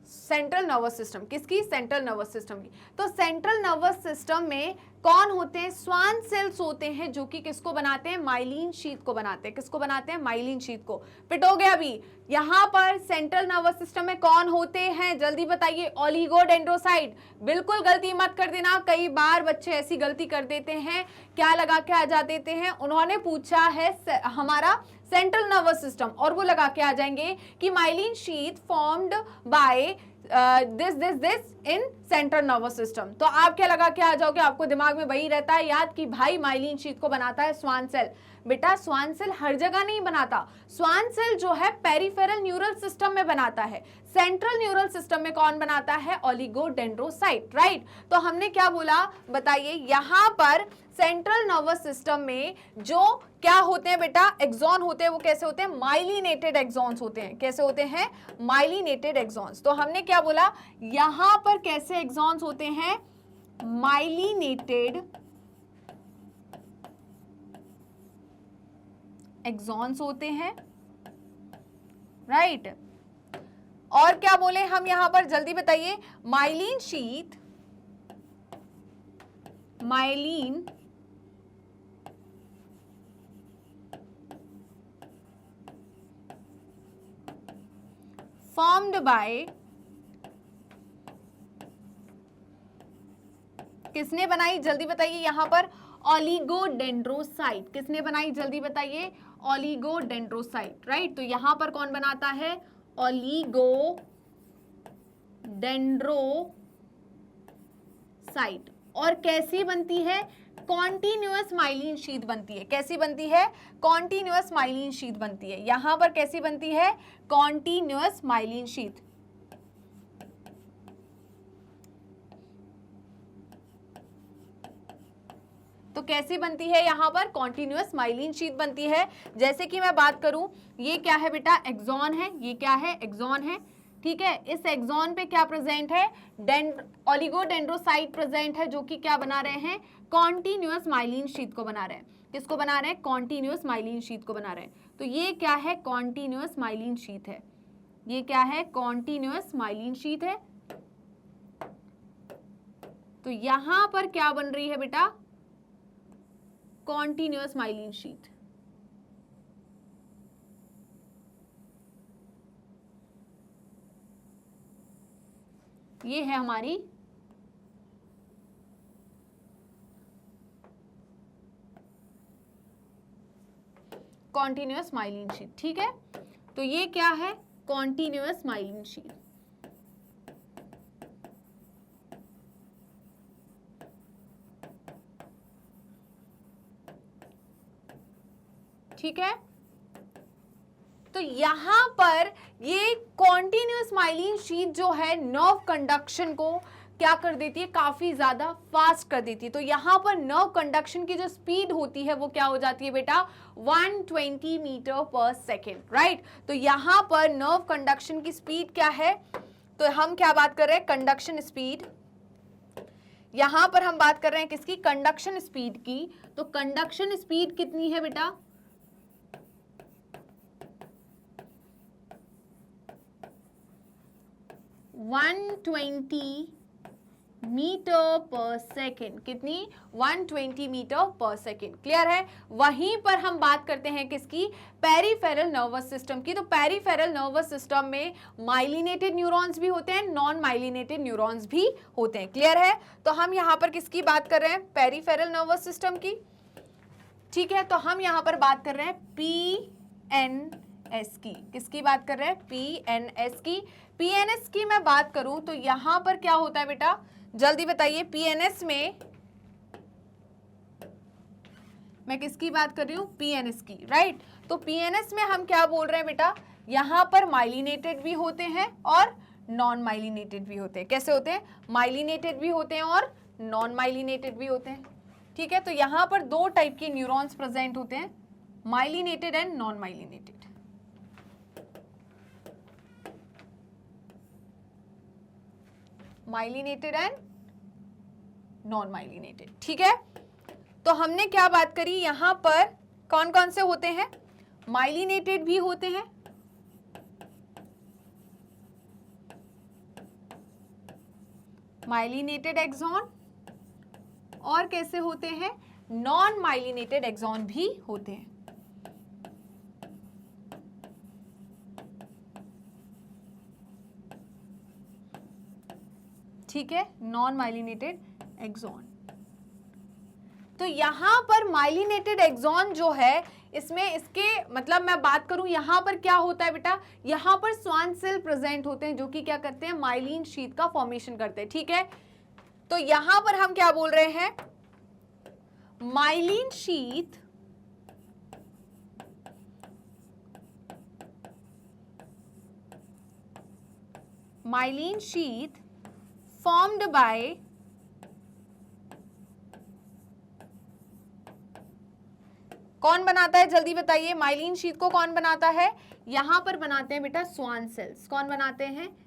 सेंट्रल नर्वस सिस्टम। किसकी, सेंट्रल नर्वस सिस्टम की। तो सेंट्रल नर्वस सिस्टम में कौन होते हैं, स्वान सेल्स होते हैं, जो कि किसको बनाते हैं, माइलिन शीथ को बनाते हैं। किसको बनाते हैं, माइलिन शीथ को। पिटोगे अभी। यहां पर सेंट्रल नर्वस सिस्टम में कौन होते हैं, जल्दी बताइए, ओलिगोडेंड्रोसाइट। बिल्कुल गलती मत कर देना, कई बार बच्चे ऐसी गलती कर देते हैं, क्या लगा के आ जा देते हैं, उन्होंने पूछा है हमारा सेंट्रल नर्वस सिस्टम और वो लगा के आ जाएंगे कि myelin sheath formed by this in central nervous system. तो आप क्या लगा के आ जाओगे, आपको दिमाग में वही रहता है याद कि भाई माइलिन शीथ को बनाता है स्वान सेल। बेटा स्वान सेल हर जगह नहीं बनाता, स्वान सेल जो है पेरिफेरल न्यूरल सिस्टम में बनाता है। सेंट्रल न्यूरल सिस्टम में कौन बनाता है, ओलिगोडेंड्रोसाइट। राइट, तो हमने क्या बोला बताइए, यहां पर सेंट्रल नर्वस सिस्टम में जो क्या होते हैं बेटा, एक्सॉन होते हैं, वो कैसे होते हैं, माइलिनेटेड एक्सॉन्स होते हैं। कैसे होते हैं, माइलिनेटेड एक्सॉन्स। तो हमने क्या बोला, यहां पर कैसे एक्सॉन्स होते हैं, माइलिनेटेड एक्सॉन्स होते हैं। राइट, और क्या बोले हम यहां पर, जल्दी बताइए, myelin sheath, myelin formed by, किसने बनाई जल्दी बताइए, यहां पर ओलिगोडेंड्रोसाइट। किसने बनाई जल्दी बताइए, ओलिगोडेंड्रोसाइट। राइट, तो यहां पर कौन बनाता है, ओलिगोडेंड्रोसाइट। और कैसी बनती है, कॉन्टिन्यूअस माइलिन शीथ बनती है। कैसी बनती है? कॉन्टिन्यूअस माइलिन शीथ बनती है। यहां पर कैसी बनती है? Continuous myelin sheath. तो कैसी बनती है? यहां पर कॉन्टिन्यूअस माइलिन शीथ बनती है। जैसे कि मैं बात करूं, ये क्या है बेटा? एक्सॉन है। ये क्या है? एक्सॉन है। ठीक है, इस एक्सॉन पे क्या प्रेजेंट है? ओलिगोडेंड्रोसाइट प्रेजेंट है, जो कि क्या बना रहे हैं? कॉन्टिन्यूअस माइलिन शीथ को बना रहे हैं। किसको बना रहे हैं? कॉन्टिन्यूअस माइलिन शीथ को बना रहे हैं। तो ये क्या है? कॉन्टिन्यूअस माइलिन शीथ है। ये क्या है? कॉन्टिन्यूअस माइलिन शीथ है। तो यहां पर क्या बन रही है बेटा? Continuous myelin sheath. ये है हमारी कॉन्टिन्यूअस माइलिन शीथ। ठीक है, तो ये क्या है? Continuous myelin sheath. ठीक है, तो यहां पर ये कॉन्टिन्यूअस माइलिन शीथ जो है नर्व कंडक्शन को क्या कर देती है? काफी ज्यादा फास्ट कर देती है। तो यहां पर नर्व कंडक्शन की जो स्पीड होती है वो क्या हो जाती है बेटा? 120 मीटर पर सेकेंड। राइट, तो यहां पर नर्व कंडक्शन की स्पीड क्या है? तो हम क्या बात कर रहे हैं? Conduction speed. यहां पर हम बात कर रहे हैं किसकी? कंडक्शन स्पीड की। तो कंडक्शन स्पीड कितनी है बेटा? 120 मीटर पर सेकेंड। कितनी? 120 मीटर पर सेकेंड। क्लियर है? वहीं पर हम बात करते हैं किसकी? पेरिफेरल नर्वस सिस्टम की। तो पेरिफेरल नर्वस सिस्टम में माइलिनेटेड न्यूरॉन्स भी होते हैं, नॉन माइलिनेटेड न्यूरॉन्स भी होते हैं। क्लियर है? तो हम यहां पर किसकी बात कर रहे हैं? पेरिफेरल नर्वस सिस्टम की। ठीक है, तो हम यहां पर बात कर रहे हैं PNS की। किसकी बात कर रहे हैं? PNS की। PNS की मैं बात करूं तो यहां पर क्या होता है बेटा? जल्दी बताइए। PNS में मैं किसकी बात कर रही हूं? PNS की। राइट, तो PNS में हम क्या बोल रहे हैं बेटा? यहां पर माइलिनेटेड भी होते हैं और नॉन माइलिनेटेड भी होते हैं। कैसे होते हैं? माइलिनेटेड भी होते हैं और नॉन माइलिनेटेड भी होते हैं। ठीक है, तो यहां पर दो टाइप के न्यूरॉन्स प्रेजेंट होते हैं, myelinated and non myelinated. Myelinated and non myelinated. ठीक है, तो हमने क्या बात करी? यहां पर कौन कौन से होते हैं? माइलिनेटेड भी होते हैं, माइलिनेटेड एक्सॉन, और कैसे होते हैं? नॉन माइलिनेटेड एक्सॉन भी होते हैं। ठीक है, नॉन माइलिनेटेड एक्सॉन। तो यहां पर माइलिनेटेड एक्सॉन जो है, इसमें इसके मतलब मैं बात करूं यहां पर क्या होता है बेटा? यहां पर स्वान सेल प्रेजेंट होते हैं, जो कि क्या करते हैं? माइलिन शीथ का फॉर्मेशन करते हैं। ठीक है, तो यहां पर हम क्या बोल रहे हैं? माइलिन शीथ formed by कौन बनाता है? जल्दी बताइए। माइलिन शीथ को कौन बनाता है? यहां पर बनाते हैं बेटा स्वान सेल्स। कौन बनाते हैं?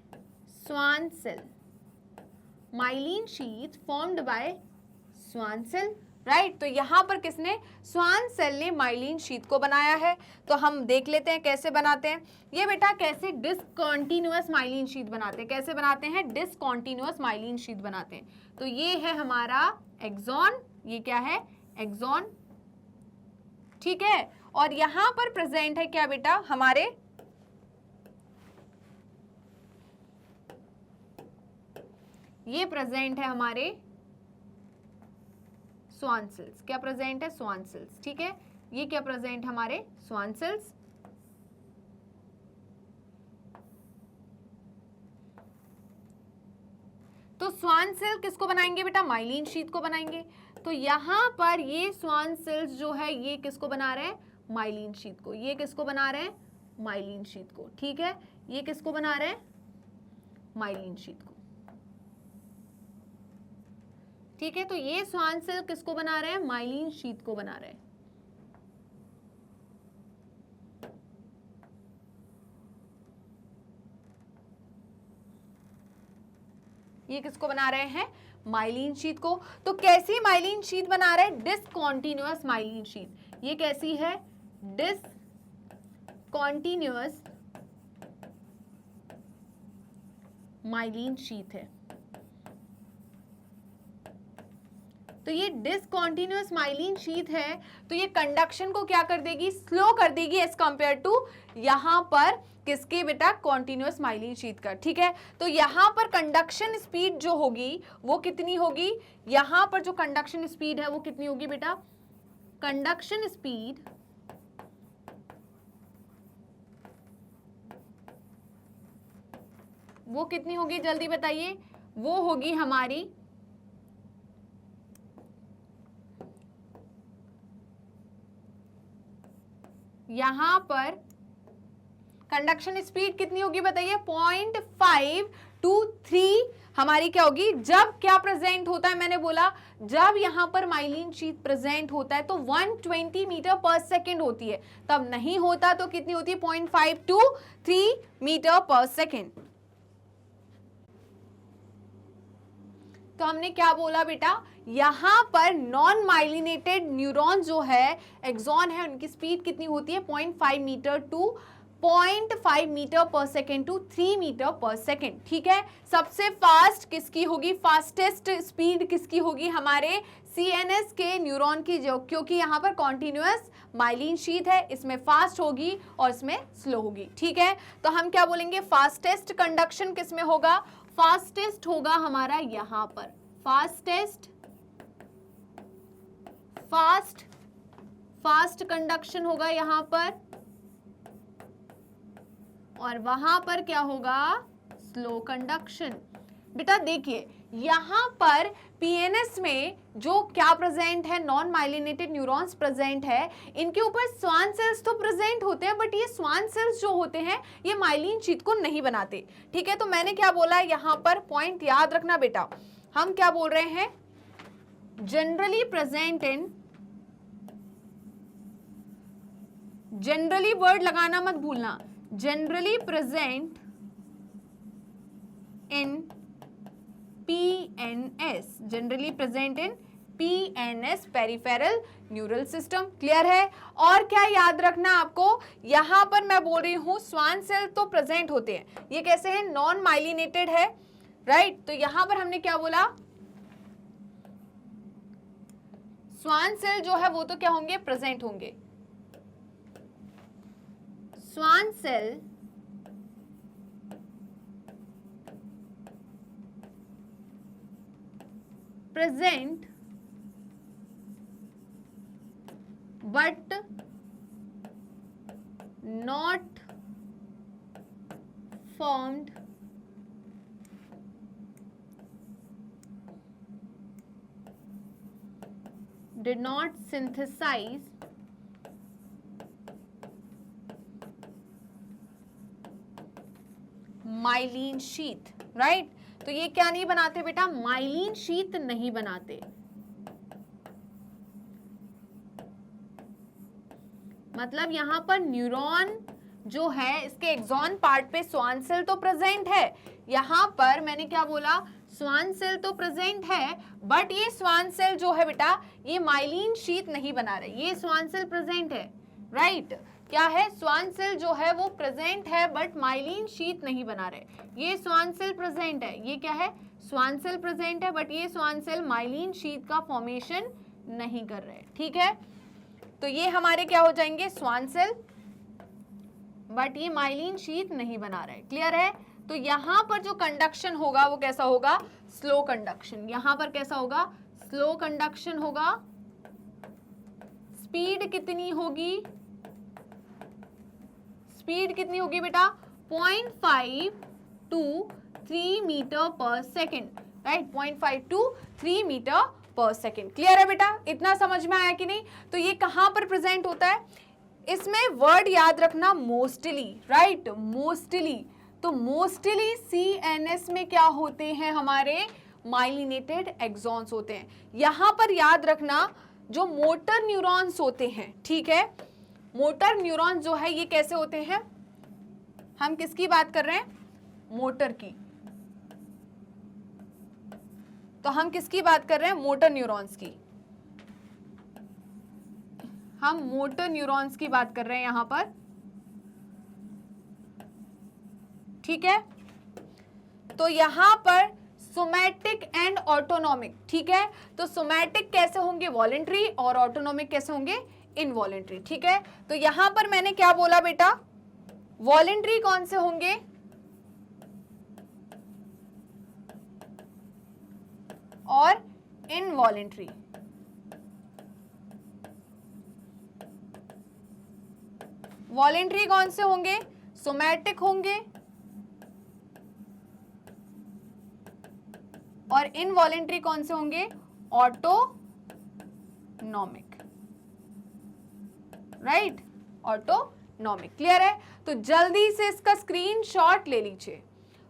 Schwann cell. Myelin sheath formed by Schwann cell. Right, तो यहां पर किसने? स्वान सेल ने माइलिन शीथ को बनाया है। तो हम देख लेते हैं कैसे बनाते हैं। ये बेटा कैसे डिसकंटिन्यूअस माइलिन शीथ बनाते हैं। कैसे बनाते हैं? डिसकंटिन्यूअस माइलिन शीथ बनाते हैं। तो ये है हमारा एक्सॉन। ये क्या है? एक्सॉन। ठीक है, और यहां पर प्रेजेंट है क्या बेटा? हमारे ये प्रेजेंट है हमारे स्वान सेल्स। क्या प्रेजेंट है? Schwann cells. ठीक है, ये क्या प्रेजेंट हमारे? Schwann cells. तो स्वान सेल किसको बनाएंगे बेटा, माइलिन शीट को बनाएंगे। तो यहाँ पर ये स्वान सेल्स जो है ये किसको बना रहे हैं, माइलिन शीट को। ये किसको बना रहे हैं, माइलिन शीट को, ठीक है। ये किसको बना रहे हैं, माइलिन शीट को, ठीक है। तो ये स्वान सेल किसको बना रहे हैं, माइलिन शीट को बना रहे हैं। ये किसको बना रहे हैं, माइलिन शीट को। तो कैसी माइलिन शीट बना रहे हैं, डिसकंटीन्यूअस माइलिन शीट। ये कैसी है, डिसकंटीन्यूअस माइलिन शीट है। तो ये डिसकंटीन्यूअस माइलिन शीट है, तो ये कंडक्शन को क्या कर देगी, स्लो कर देगी एज कंपेयर टू यहां पर किसके बेटा, कॉन्टिन्यूअस माइलिन शीट का, ठीक है। तो यहां पर कंडक्शन स्पीड जो होगी वो कितनी होगी, यहां पर जो कंडक्शन स्पीड है वो कितनी होगी बेटा, कंडक्शन स्पीड वो कितनी होगी, जल्दी बताइए, वो होगी हमारी यहां पर कंडक्शन स्पीड कितनी होगी बताइए, 0.5 to 3 हमारी क्या होगी, जब क्या प्रेजेंट होता है, मैंने बोला जब यहां पर माइलिन शीट प्रेजेंट होता है तो 120 मीटर पर सेकेंड होती है, तब नहीं होता तो कितनी होती है, 0.5 to 3 मीटर पर सेकेंड। तो हमने क्या बोला बेटा, यहां पर नॉन माइलिनेटेड न्यूरॉन जो है, एक्सॉन है, उनकी स्पीड कितनी होती है, 0.5 मीटर टू 0.5 मीटर पर सेकेंड टू 3 मीटर पर सेकेंड, ठीक है। सबसे फास्ट किसकी होगी, फास्टेस्ट स्पीड किसकी होगी, हमारे सीएनएस के न्यूरॉन की, जो क्योंकि यहाँ पर कॉन्टिन्यूअस माइलिन शीट है, इसमें फास्ट होगी और इसमें स्लो होगी, ठीक है। तो हम क्या बोलेंगे, फास्टेस्ट कंडक्शन किसमें होगा, फास्टेस्ट होगा हमारा यहां पर, फास्टेस्ट फास्ट कंडक्शन होगा यहां पर, और वहां पर क्या होगा, स्लो कंडक्शन। बेटा देखिए यहां पर पीएनएस में जो क्या प्रेजेंट है, नॉन माइलिनेटेड न्यूरॉन्स प्रेजेंट है, इनके ऊपर स्वान सेल्स तो प्रेजेंट होते हैं, बट ये स्वान सेल्स जो होते हैं ये माइलिन शीट को नहीं बनाते, ठीक है। तो मैंने क्या बोला है, यहां पर पॉइंट याद रखना बेटा, हम क्या बोल रहे हैं, generally present in, generally word लगाना मत भूलना, generally present in PNS, generally present in PNS, peripheral neural system, clear है। और क्या याद रखना आपको, यहां पर मैं बोल रही हूं स्वान सेल तो प्रेजेंट होते हैं, ये कैसे है, नॉन माइलिनेटेड है, राइट। तो यहां पर हमने क्या बोला, स्वान सेल जो है वो तो क्या होंगे, प्रेजेंट होंगे, Schwann cell present but not formed did not synthesize myelin sheath, right. तो ये क्या नहीं बनाते बेटा, माइलिन शीट नहीं बनाते, मतलब यहां पर न्यूरॉन जो है इसके एक्सॉन पार्ट पे स्वान सेल तो प्रेजेंट है, यहां पर मैंने क्या बोला, स्वान सेल तो प्रेजेंट है, बट ये स्वान सेल जो है बेटा ये माइलिन शीट नहीं बना रहे, ये स्वान सेल प्रेजेंट है, राइट। क्या है, स्वान सेल जो है वो प्रेजेंट है बट माइलिन शीट नहीं बना रहे, ये स्वान सेल प्रेजेंट है, ये क्या है, स्वान सेल प्रेजेंट है बट ये स्वान सेल माइलिन शीट का फॉर्मेशन नहीं कर रहे, ठीक है। तो ये हमारे क्या हो जाएंगे, स्वान सेल, बट ये माइलिन शीट नहीं बना रहे, क्लियर है। तो यहां पर जो कंडक्शन होगा वो कैसा होगा, स्लो कंडक्शन, यहां पर कैसा होगा, स्लो कंडक्शन होगा। स्पीड कितनी होगी, स्पीड कितनी होगी बेटा, 0.5 to 3 मीटर पर सेकेंड। राइट, 0.5 to 3 मीटर पर सेकेंड। क्लियर है बेटा, इतना समझ में आया कि नहीं? तो ये कहां पर प्रेजेंट होता है? इसमें वर्ड याद रखना मोस्टली, राइट, मोस्टली। तो मोस्टली CNS में क्या होते हैं? हमारे माइलिनेटेड एक्सॉन्स होते हैं। यहां पर याद रखना जो मोटर न्यूरॉन्स होते हैं, ठीक है, मोटर न्यूरॉन्स जो है ये कैसे होते हैं? हम किसकी बात कर रहे हैं? मोटर की। तो हम किसकी बात कर रहे हैं? मोटर न्यूरॉन्स की। हम मोटर न्यूरॉन्स की बात कर रहे हैं यहां पर, ठीक है। तो यहां पर सोमैटिक एंड ऑटोनॉमिक, ठीक है। तो सोमैटिक कैसे होंगे? वॉलेंट्री, और ऑटोनॉमिक कैसे होंगे? इनवॉलेंट्री, ठीक है। तो यहां पर मैंने क्या बोला बेटा? वॉलेंट्री कौन से होंगे? और इनवॉलेंट्री। वॉलेंट्री कौन से होंगे? सोमैटिक होंगे, और इनवॉलेंट्री कौन से होंगे? Autonomic, right, autonomic. क्लियर है? तो जल्दी से इसका स्क्रीनशॉट ले लीजिए,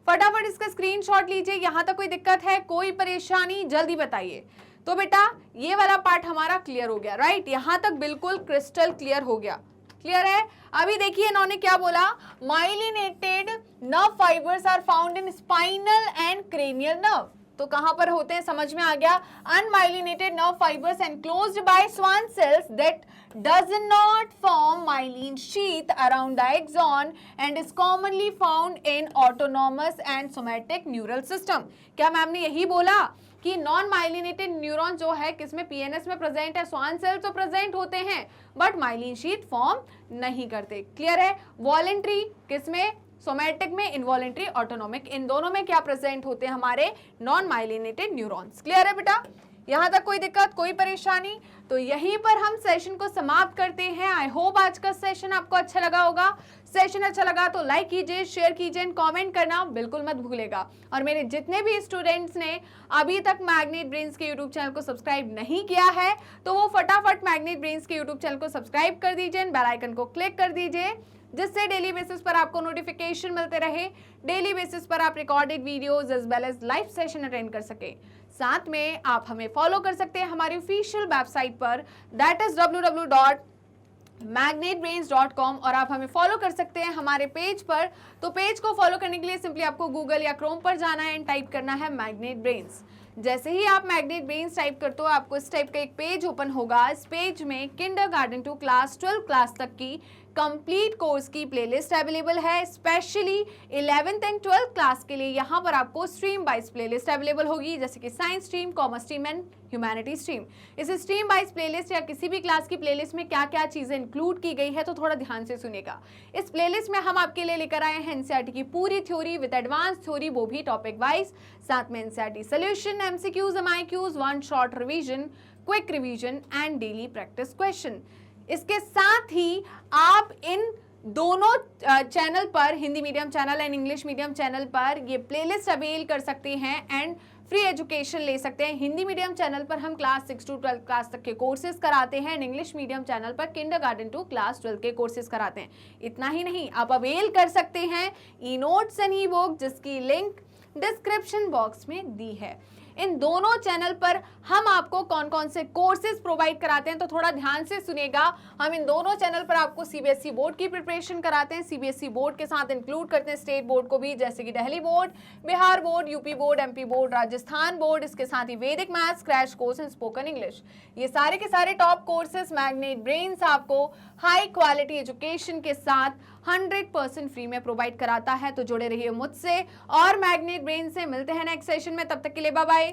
फटाफट इसका स्क्रीनशॉट लीजिए। यहां तक कोई दिक्कत है, कोई परेशानी, जल्दी बताइए। तो बेटा ये वाला पार्ट हमारा क्लियर हो गया, राइट, यहां तक बिल्कुल क्रिस्टल क्लियर हो गया। क्लियर है? अभी देखिए इन्होंने क्या बोला? Myelinated nerve fibres are found in spinal and cranial nerve. तो कहां पर होते हैं? समझ में आ गया। Unmyelinated nerve fibres enclosed by Schwann cells that does not form myelin sheath around the axon and is commonly found in autonomous and somatic neural system। क्या मैम ने यही बोला कि नॉन माइलिनेटेड न्यूरॉन जो है किसमें? PNS में present है, स्वान सेल्स तो प्रेजेंट होते हैं बट माइलिन शीथ फॉर्म नहीं करते। क्लियर है? वॉलेंट्री किसमें? सोमैटिक में, इनवॉलेंट्री, ऑटोनॉमिक, इन दोनों में क्या प्रेजेंट होते हैं? हमारे नॉन माइलिनेटेड न्यूरॉन्स। क्लियर है बेटा? यहां तक कोई दिक्कत, कोई परेशानी? तो यहीं पर हम सेशन को समाप्त करते हैं। आई होप आज का सेशन आपको अच्छा लगा होगा। सेशन अच्छा लगा तो लाइक कीजिए, शेयर कीजिए, कमेंट करना बिल्कुल मत भूलिएगा। और मेरे जितने भी स्टूडेंट्स ने अभी तक मैग्नेट ब्रेन्स के यूट्यूब चैनल को सब्सक्राइब नहीं किया है तो वो फटाफट मैग्नेट ब्रेन्स के यूट्यूब चैनल को सब्सक्राइब कर दीजिए, बेल आइकन को क्लिक कर दीजिए, जिससे डेली बेसिस पर आपको नोटिफिकेशन मिलते रहे। डेली बेसिस पर आप recorded videos as well as live session attend कर सके। साथ में आप हमें फॉलो कर सकते हैं हमारी ऑफिशियल वेबसाइट पर, दैट इज www.magnetbrains.com, और आप हमें फॉलो कर सकते हैं हमारे पेज पर। तो पेज को फॉलो करने के लिए सिंपली आपको गूगल या क्रोम पर जाना है एंड टाइप करना है मैग्नेट ब्रेन्स। जैसे ही आप मैग्नेट ब्रेन्स टाइप करते हो आपको इस टाइप का एक पेज ओपन होगा। इस पेज में किंडरगार्टन टू क्लास 12 क्लास तक की कंप्लीट कोर्स की प्लेलिस्ट अवेलेबल है। Specially 11th and 12th class के लिए यहाँ पर आपको स्ट्रीम वाइज प्लेलिस्ट अवेलेबल होगी, जैसे कि science stream, commerce stream and humanity stream. इस स्ट्रीम वाइज प्लेलिस्ट या किसी भी क्लास की प्लेलिस्ट में क्या क्या चीजें इंक्लूड की गई है तो थोड़ा ध्यान से सुनिएगा। इस प्लेलिस्ट में हम आपके लिए लेकर आए हैं एनसीईआरटी की पूरी थ्योरी विद एडवांस थ्योरी, वो भी टॉपिक वाइज, साथ में NCERT solution, MCQs, MIQs, one short revision, quick revision and daily practice question. इसके साथ ही आप इन दोनों चैनल पर, Hindi medium channel and English medium channel पर ये प्लेलिस्ट अवेल कर सकते हैं एंड फ्री एजुकेशन ले सकते हैं। हिंदी मीडियम चैनल पर हम क्लास 6 to 12 क्लास तक के कोर्सेज कराते हैं एंड इंग्लिश मीडियम चैनल पर किंडरगार्टन टू क्लास 12 के कोर्सेज कराते हैं। इतना ही नहीं, आप अवेल कर सकते हैं e notes and E book, जिसकी लिंक डिस्क्रिप्शन बॉक्स में दी है। इन दोनों चैनल पर हम आपको कौन कौन से कोर्सेज प्रोवाइड कराते हैं तो थोड़ा ध्यान से सुनिएगा। हम इन दोनों चैनल पर आपको सीबीएसई बोर्ड की प्रिपरेशन कराते हैं। सीबीएसई बोर्ड के साथ इंक्लूड करते हैं स्टेट बोर्ड को भी, जैसे कि Delhi board, Bihar board, UP board, MP board, Rajasthan board. इसके साथ ही वैदिक maths, crash course and spoken English. ये सारे के सारे टॉप कोर्सेज मैग्नेट ब्रेन्स आपको हाई क्वालिटी एजुकेशन के साथ 100% फ्री में प्रोवाइड कराता है। तो जुड़े रहिए मुझसे और मैग्नेट ब्रेन से। मिलते हैं नेक्स्ट सेशन में, तब तक के लिए बाय बाय।